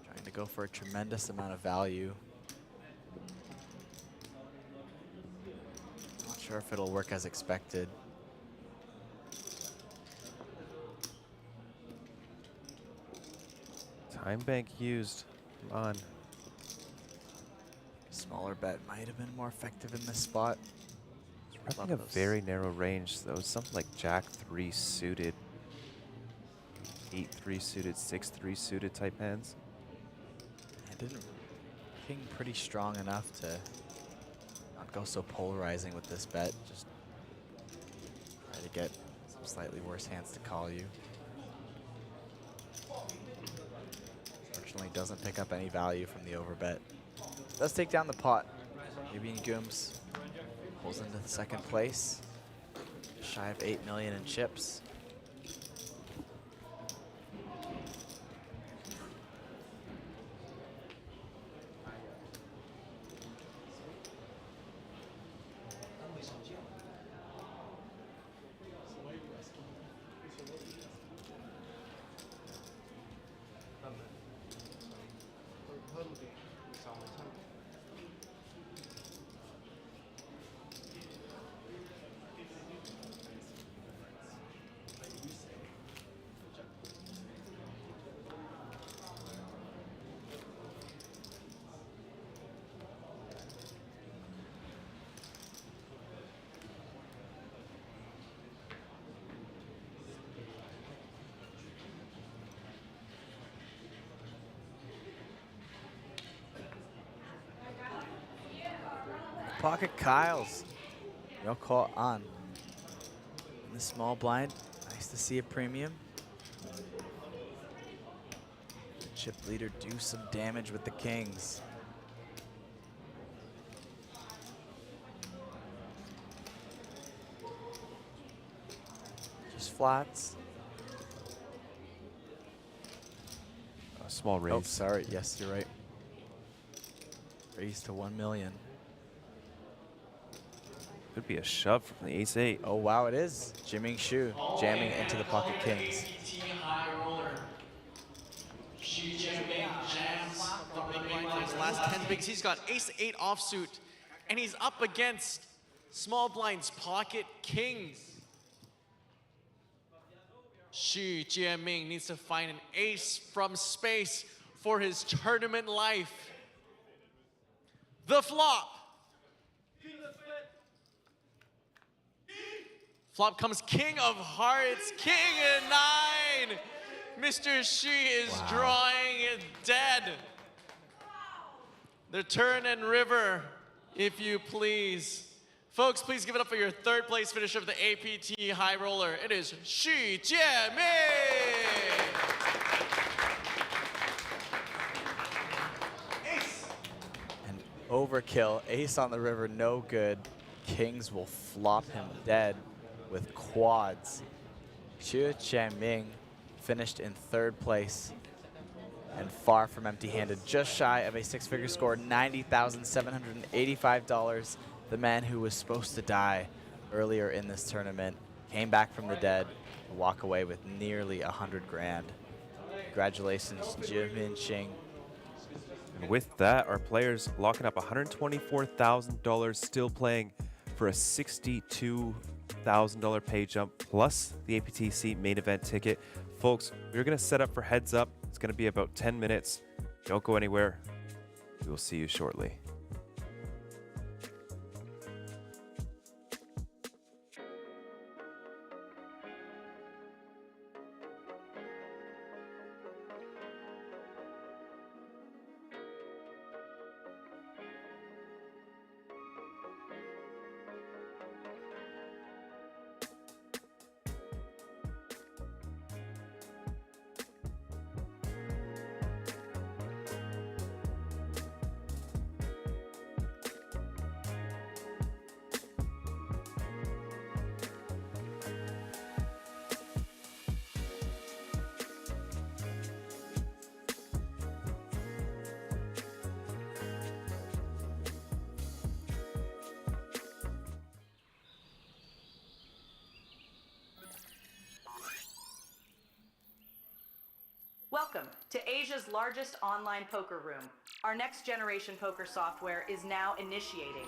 Trying to go for a tremendous amount of value. Not sure if it'll work as expected. Time bank used. Come on. Smaller bet might have been more effective in this spot. It's running a very narrow range, though. Something like Jack 3 suited, 8 3 suited, 6 3 suited type hands. I didn't. King pretty strong enough to not go so polarizing with this bet. Just try to get some slightly worse hands to call you. Fortunately, doesn't pick up any value from the overbet. Does take down the pot. Fabian Gooms pulls into the second place. Shy of 8 million in chips. Pocket Kyles. No call on. In the small blind, nice to see a premium. The chip leader do some damage with the kings. Just flats. A small raise. Oh, sorry. Yes, you're right. Raise to 1 million. Could be a shove from the ace-8. Oh, wow, it is. Jimming Shu jamming into the pocket kings. APT high roller. Xu Jianming jams the big blind for his last 10 bigs. He's got ace-8 offsuit, and he's up against small blind's pocket kings. Xu Jianming needs to find an ace from space for his tournament life. The flop. Flop comes King of Hearts, King and 9. Mr. Xu is drawing it dead. The turn and river, if you please. Folks, please give it up for your third place finisher of the APT High Roller. It is Xu Jianming. And overkill. Ace on the river, no good. kings will flop him dead with quads. Xu Qianming finished in 3rd place and far from empty-handed, just shy of a 6-figure score, $90,785. The man who was supposed to die earlier in this tournament came back from the dead to walk away with nearly 100 grand. Congratulations, Jimin Xing. And with that, our players locking up $124,000, still playing for a $62,000 pay jump plus the APTC main event ticket. Folks, we're going to set up for heads up. It's going to be about 10 minutes. Don't go anywhere. We will see you shortly. Welcome to Asia's largest online poker room. Our next generation poker software is now initiating.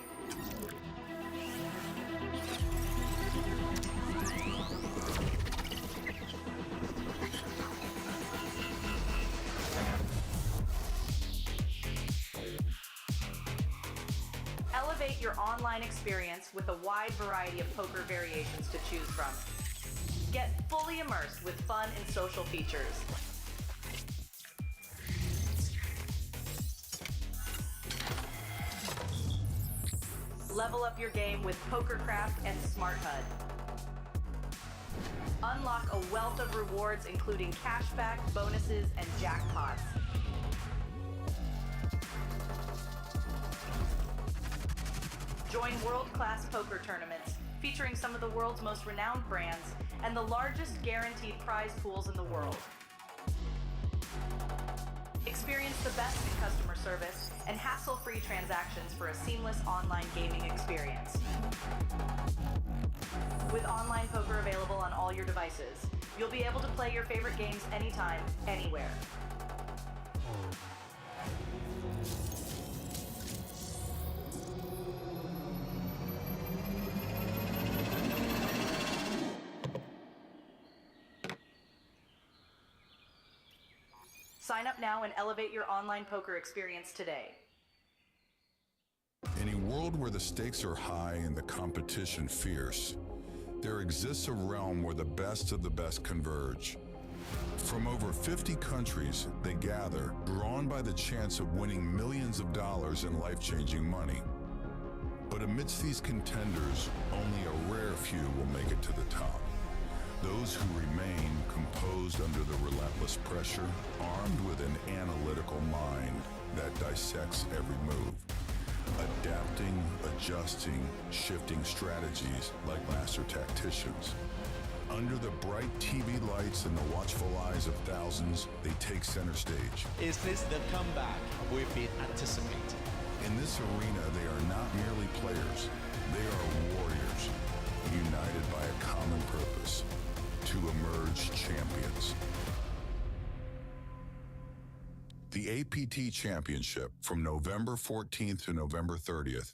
Elevate your online experience with a wide variety of poker variations to choose from. Get fully immersed with fun and social features. Level up your game with PokerCraft and Smart HUD. Unlock a wealth of rewards including cashback, bonuses, and jackpots. Join world-class poker tournaments featuring some of the world's most renowned brands and the largest guaranteed prize pools in the world. Experience the best in customer service and hassle-free transactions for a seamless online gaming experience. With online poker available on all your devices, you'll be able to play your favorite games anytime, anywhere. Sign up now and elevate your online poker experience today. In a world where the stakes are high and the competition fierce, there exists a realm where the best of the best converge. From over 50 countries, they gather, drawn by the chance of winning millions of dollars in life-changing money. But amidst these contenders, only a rare few will make it to the top. Those who remain composed under the relentless pressure, armed with an analytical mind that dissects every move. Adapting, adjusting, shifting strategies like master tacticians. Under the bright TV lights and the watchful eyes of thousands, they take center stage. Is this the comeback we've been anticipating? In this arena, they are not merely players. They are warriors, united by a common purpose: to emerge champions. The APT Championship from November 14th to November 30th.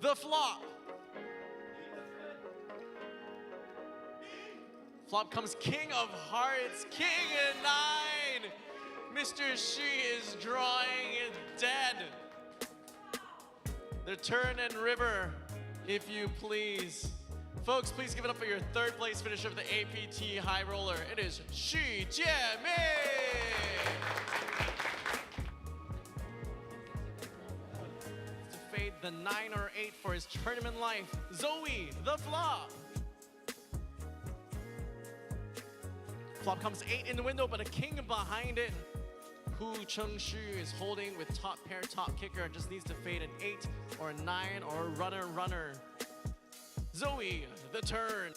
the flop. Flop comes king of hearts, king and 9. Mr. Shi is drawing it dead. The turn and river, if you please. Folks, please give it up for your third place finisher of the APT High Roller. It is Shi Jiemei. To fade the 9 or 8 for his tournament life, Zoe, the flop. Flop comes 8 in the window, but a king behind it. Hu Cheng-shu is holding with top pair, top kicker, and just needs to fade an 8 or a 9 or a runner. Zoe, the turn,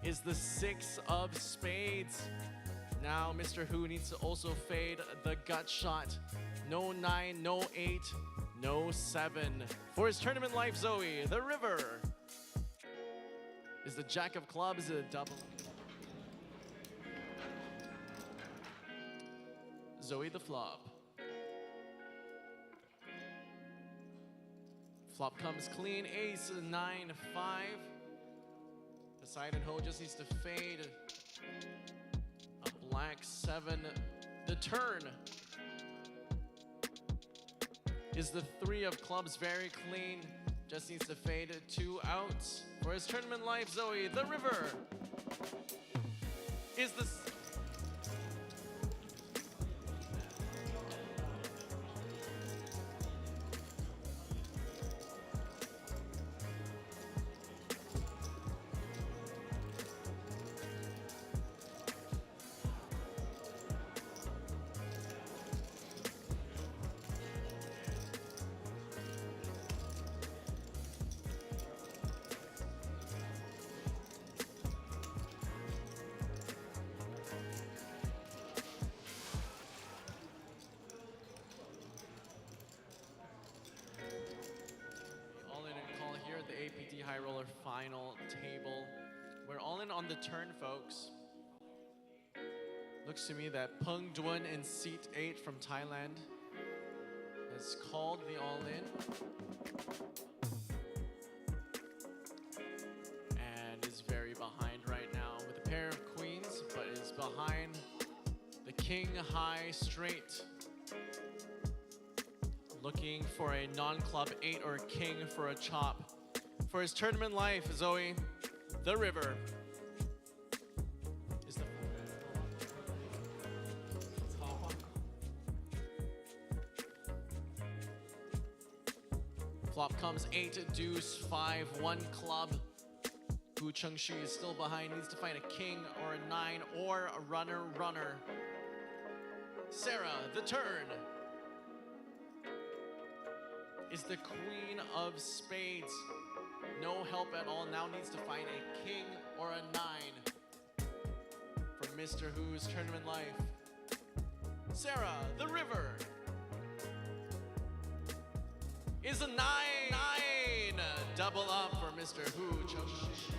is the 6 of spades. Now Mr. Hu needs to also fade the gut shot. No 9, no 8, no 7. For his tournament life, Zoe, the river, is the jack of clubs, a double. Zoe, the flop. Flop comes clean, ace, 9, 5. The side and hold just needs to fade. A black 7. The turn is the 3 of clubs, very clean. Just needs to fade 2 outs. For his tournament life, Zoe, the river, is the... APT High Roller final table. We're all in on the turn, folks. Looks to me that Peng Duan in seat 8 from Thailand has called the all-in. And is very behind right now with a pair of queens, but is behind the king high straight. Looking for a non-club 8 or king for a chop. For his tournament life, Zoe, the river, is the... Flop comes 8, deuce, 5, 1 club. Hu Cheng-shi is still behind, needs to find a king or a 9 or a runner. Sarah, the turn, is the queen of spades. No help at all, now needs to find a king or a 9 for Mr. Hu's tournament life. Sarah, the river, is a 9. Double up for Mr. Hu Cheng-shi.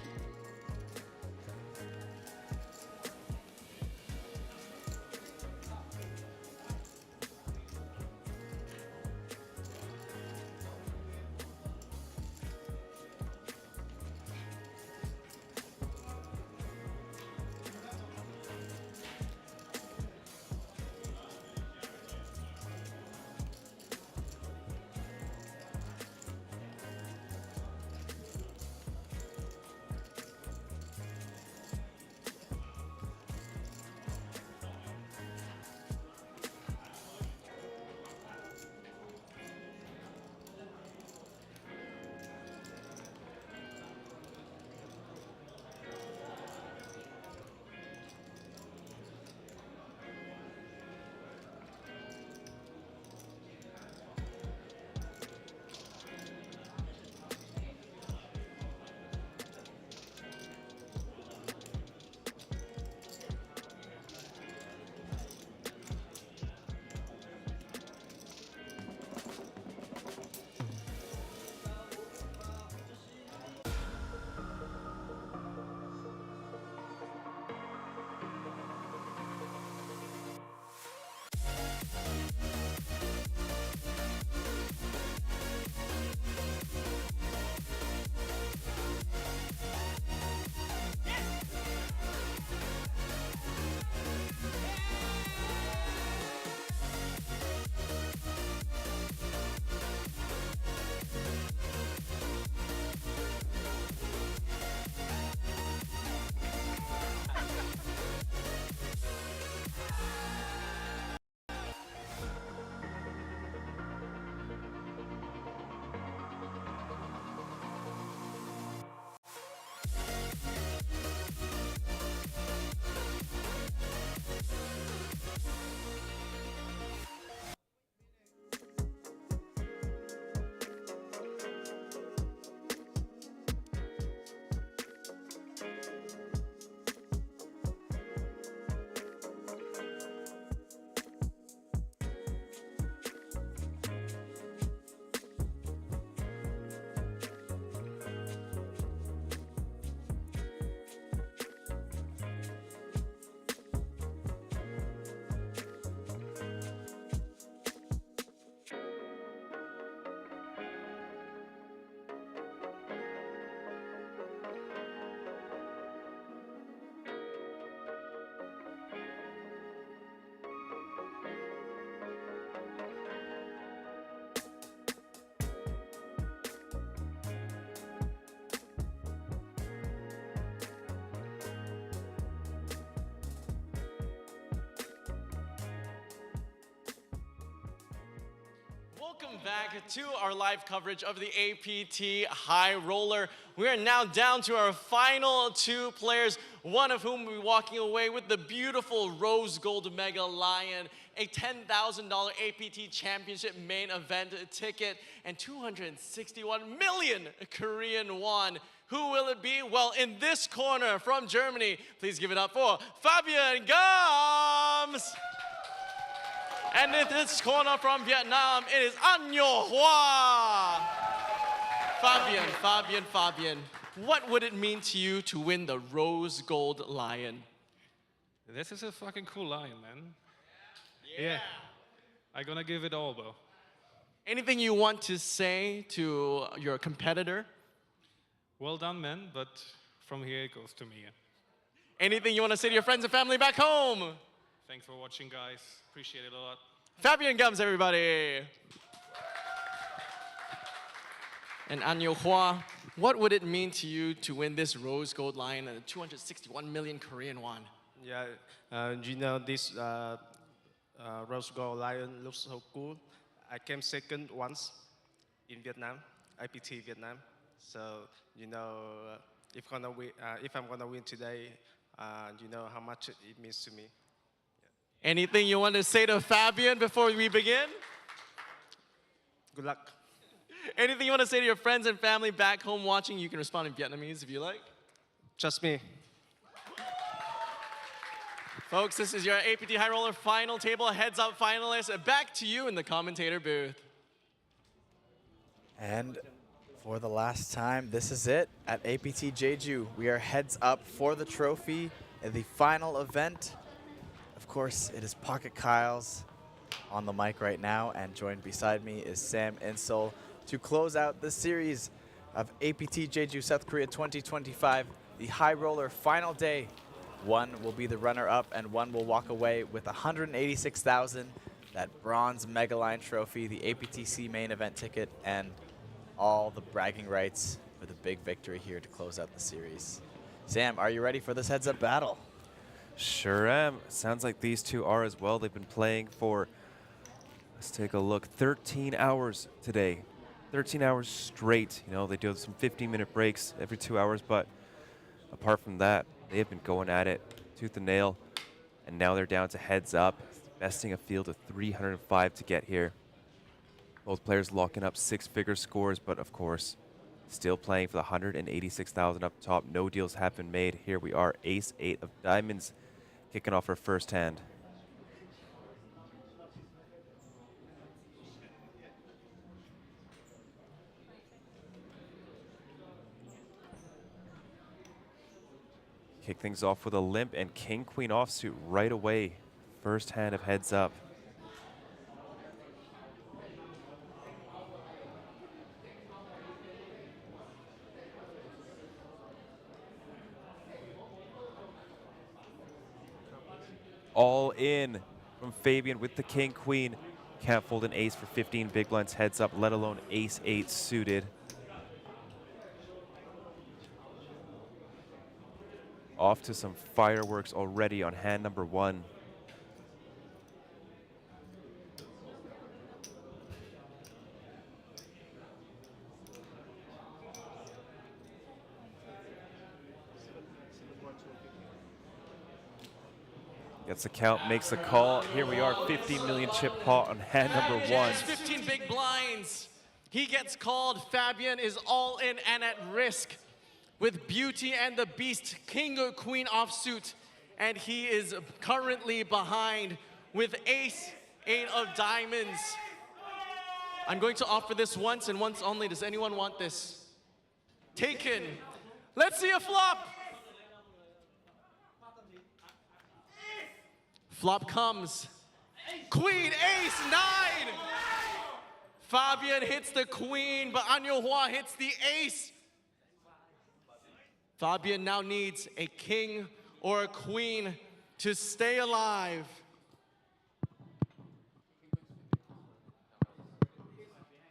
Welcome back to our live coverage of the APT High Roller. We are now down to our final two players, one of whom will be walking away with the beautiful Rose Gold Mega Lion, a $10,000 APT Championship main event ticket, and 261 million Korean won. Who will it be? Well, in this corner from Germany, please give it up for Fabian Gums. And in this corner from Vietnam, it is An Yo Hua. Fabian, what would it mean to you to win the Rose Gold Lion? This is a fucking cool lion, man. Yeah. I'm gonna give it all, bro. Anything you want to say to your competitor? Well done, man, but from here it goes to me. Anything you want to say to your friends and family back home? Thanks for watching, guys. Appreciate it a lot. Fabian Gums, everybody. And An Yo Hua, what would it mean to you to win this Rose Gold Lion and 261 million Korean won? Yeah, you know, this Rose Gold Lion looks so cool. I came second once in Vietnam, APT Vietnam. So, you know, if I'm gonna win today, you know how much it means to me. Anything you want to say to Fabian before we begin? Good luck. Anything you want to say to your friends and family back home watching? You can respond in Vietnamese if you like. Trust me. Folks, this is your APT High Roller final table heads up finalists. Back to you in the commentator booth. And for the last time, this is it at APT Jeju. We are heads up for the trophy in the final event. Of course, it is Pocket Kyles on the mic right now, and joined beside me is Sam Insel to close out the series of APT Jeju South Korea 2025, the High Roller final day. One will be the runner-up, and one will walk away with 186,000, that bronze Mega Lion trophy, the APTC main event ticket, and all the bragging rights for the big victory here to close out the series. Sam, are you ready for this heads-up battle? Sure am. Sounds like these two are as well. They've been playing for, let's take a look, 13 hours today. 13 hours straight. You know, they do some 15-minute breaks every 2 hours, but apart from that, they have been going at it tooth and nail, and now they're down to heads up, besting a field of 305 to get here. Both players locking up six-figure scores, but of course, still playing for the 186,000 up top. No deals have been made. Here we are, ace-8 of diamonds, kicking off our first hand. Kick things off with a limp and king-queen offsuit right away. First hand of heads up. All in from Fabian with the king-queen. Can't fold an ace for 15 big blinds heads up, let alone ace-8 suited. Off to some fireworks already on hand number one. Gets the count, makes the call. Here we are, 15 million chip pot on hand number one. 15 big blinds. He gets called. Fabian is all in and at risk with Beauty and the Beast, King or Queen offsuit. And he is currently behind with ace-8 of diamonds. I'm going to offer this once and once only. Does anyone want this? Taken. Let's see a flop. Flop comes. Queen, ace-9. Fabian hits the queen, but An Yo Hua hits the ace. Fabian now needs a king or a queen to stay alive.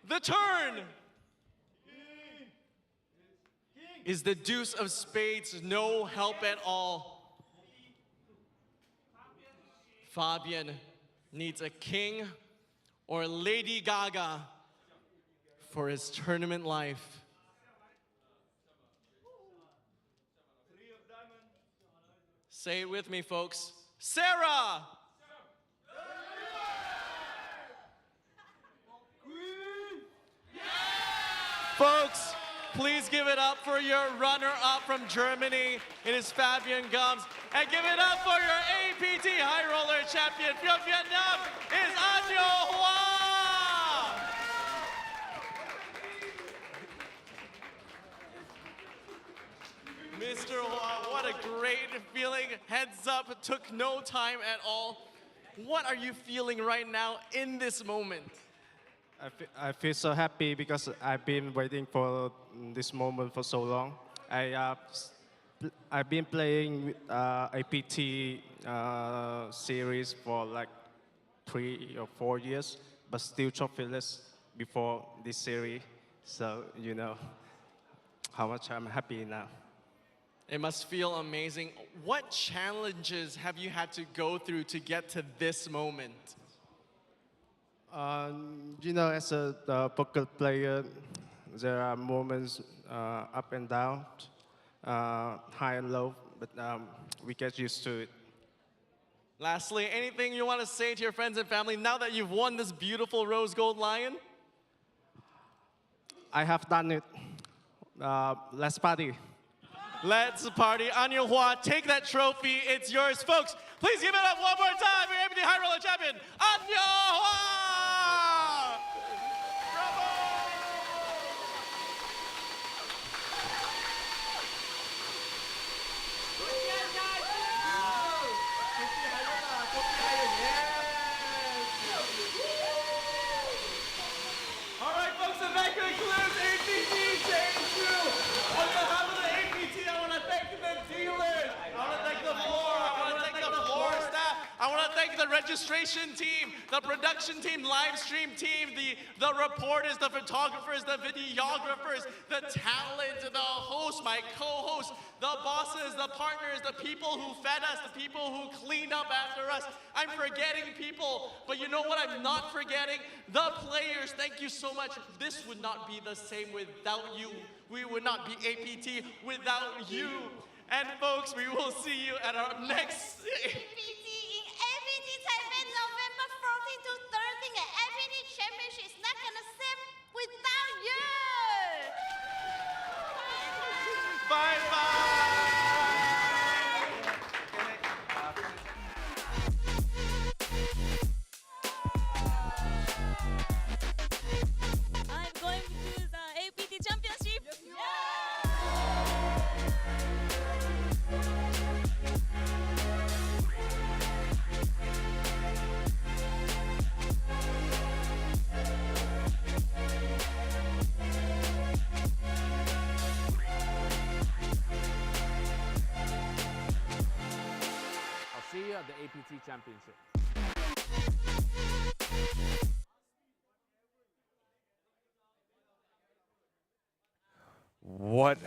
The turn is the deuce of spades, no help at all. Fabian needs a king or Lady Gaga for his tournament life. Say it with me, folks. Sarah! Folks, please give it up for your runner-up from Germany. It is Fabian Gums. And give it up for your APT High Roller champion from Vietnam is Anyo Hua! Mr. Hua, what a great feeling. Heads up, took no time at all. What are you feeling right now in this moment? I feel so happy because I've been waiting for this moment for so long. I've been playing APT series for like 3 or 4 years, but still trophyless before this series. So you know how much I'm happy now. It must feel amazing. What challenges have you had to go through to get to this moment? You know, as a poker player, there are moments up and down, high and low, but we get used to it. Lastly, anything you want to say to your friends and family now that you've won this beautiful rose gold lion? I have done it. Let's party. Let's party. Anyo Hua, take that trophy. It's yours. Folks, please give it up one more time for your APT High Roller champion, Anyo Hua! All right, folks, and that concludes APT Jeju. On behalf of the APT, I want to thank the dealers. I want to thank the floor. I want to thank the floor staff. I want to thank the registration team, the production team, live stream team, the reporters, the photographers, the videographers, the talent, the host, my co-host, the bosses, the partners, the people who fed us, the people who cleaned up after us. I'm forgetting people, but you know what I'm not forgetting? The players. Thank you so much. This would not be the same without you. We would not be APT without you. And folks, we will see you at our next APT in APT Taipei November 14 to 13 at APT Championship is not gonna sip without you. Bye-bye. I'm going to the APT Championship. I'll see you at the APT Championship. What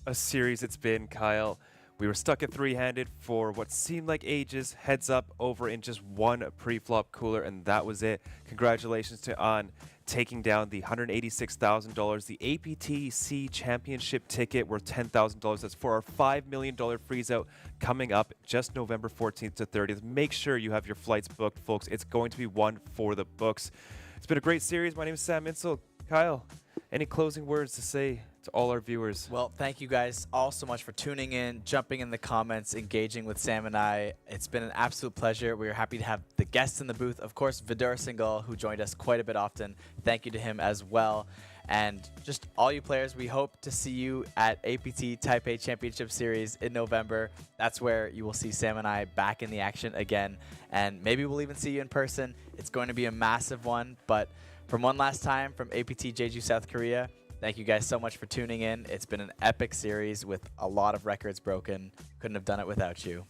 a series it's been, Kyle. We were stuck at three-handed for what seemed like ages, heads up over in just one pre-flop cooler, and that was it. Congratulations to An taking down the $186,000, the APTC Championship ticket worth $10,000. That's for our $5 million freeze-out coming up just November 14th to 30th. Make sure you have your flights booked, folks. It's going to be one for the books. It's been a great series. My name is Sam Insel. Kyle, any closing words to say to all our viewers? Well, thank you guys all so much for tuning in, jumping in the comments, engaging with Sam and I. It's been an absolute pleasure. We are happy to have the guests in the booth. Of course, Vidur Singhal, who joined us quite a bit often. Thank you to him as well. And just all you players, we hope to see you at APT Taipei Championship Series in November. That's where you will see Sam and I back in the action again. And maybe we'll even see you in person. It's going to be a massive one. But from one last time from APT Jeju, South Korea, thank you guys so much for tuning in. It's been an epic series with a lot of records broken. Couldn't have done it without you.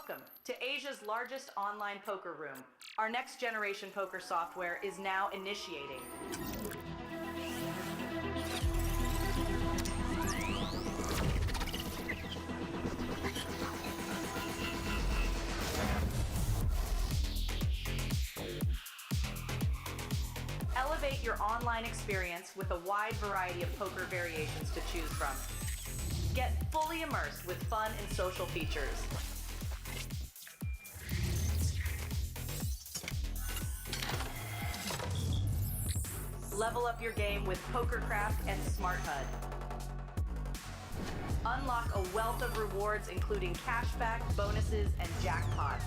Welcome to Asia's largest online poker room. Our next generation poker software is now initiating. Elevate your online experience with a wide variety of poker variations to choose from. Get fully immersed with fun and social features. Level up your game with PokerCraft and Smart HUD. Unlock a wealth of rewards including cashback, bonuses, and jackpots.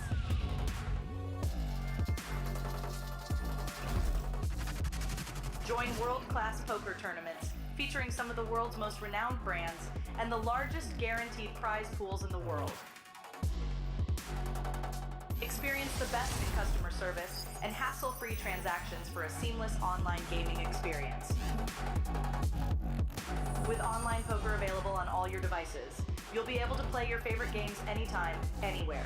Join world-class poker tournaments featuring some of the world's most renowned brands and the largest guaranteed prize pools in the world. Experience the best in customer service and hassle-free transactions for a seamless online gaming experience. With online poker available on all your devices, you'll be able to play your favorite games anytime, anywhere.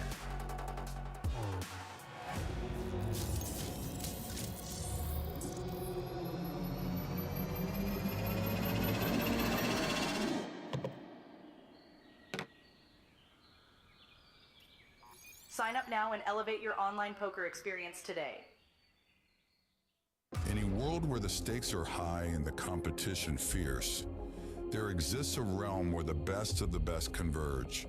Sign up now and elevate your online poker experience today. In a world where the stakes are high and the competition fierce, there exists a realm where the best of the best converge.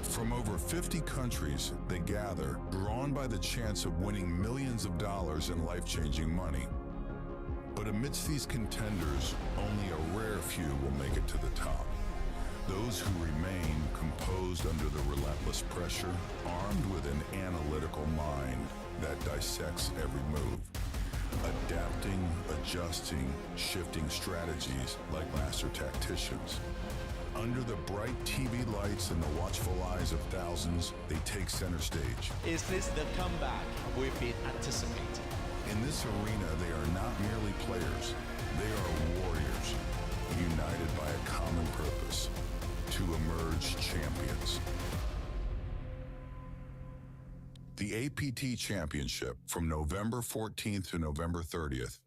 From over 50 countries, they gather, drawn by the chance of winning millions of dollars in life-changing money. But amidst these contenders, only a rare few will make it to the top. Those who remain composed under the relentless pressure, armed with an analytical mind that dissects every move, adapting, adjusting, shifting strategies like master tacticians. Under the bright TV lights and the watchful eyes of thousands, they take center stage. Is this the comeback we've been anticipating? In this arena, they are not merely players, they are warriors, united by a common purpose: to emerge champions. The APT Championship from November 14th to November 30th.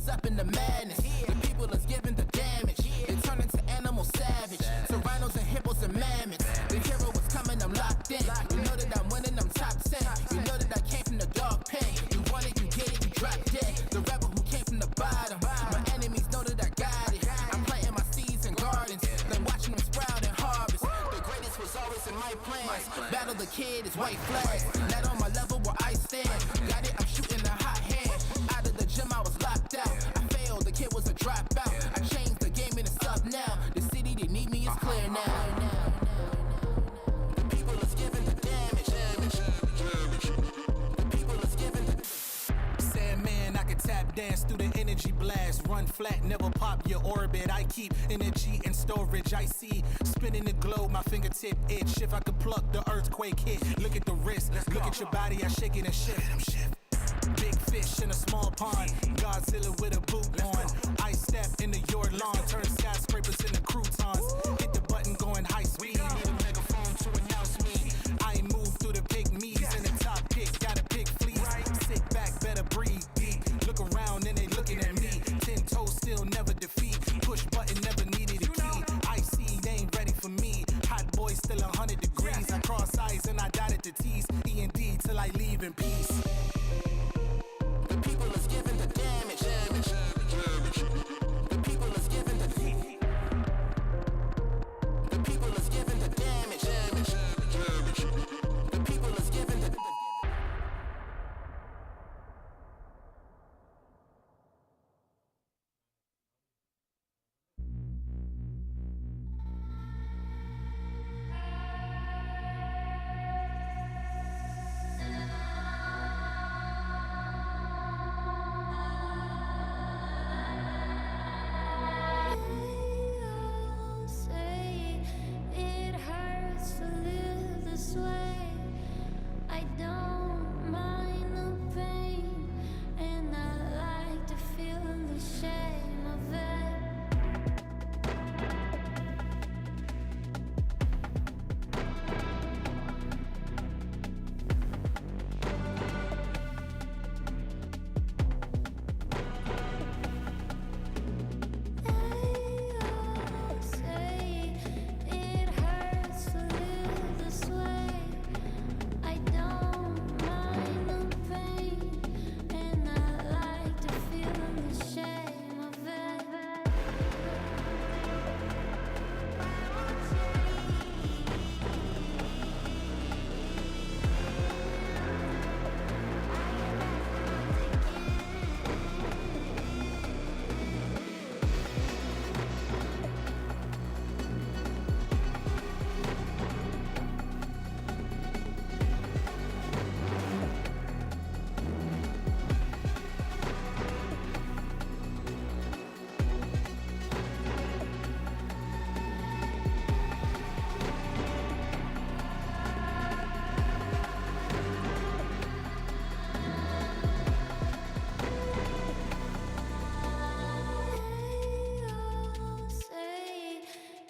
Up in the madness, the people is giving the damage. They turn into animals savage, rhinos and hippos and mammoths. The hero was coming, I'm locked in. You know that I'm winning, I'm top 10. You know that I came from the dog pen. You want it, you get it, you drop dead. The rebel who came from the bottom. My enemies know that I got it. I'm planting my seeds in gardens, then watching them sprout and harvest. The greatest was always in my plans. Battle the kid is white flags. Not on my level where I stand. Got it, I'm shooting a hot hand. Out of the gym, I was locked out. I failed, the kid was a dropout. I changed the game and it's up now. The city that need me is clear now. The people is giving the damage. The people is giving the Sandman, I can tap dance through the energy blast. Run flat, never pop your orbit. I keep energy in storage. I see spinning the globe, my fingertip itch. If I could pluck the earthquake hit. Look at the wrist, look at your body, I shake it and shift. Big fish in a small pond, Godzilla with a boot on. I step into your lawn, turn skyscrapers into croutons. Hit the button going high speed, need a megaphone to announce me. I move through the pygmies in the top pick, got a pig fleece. Sit back, better breathe deep. Look around and they looking at me. 10 toes still never defeat. Push button never needed a key. I see they ain't ready for me. still 100 degrees. I cross eyes and I dotted the T's. E and D till I leave in peace.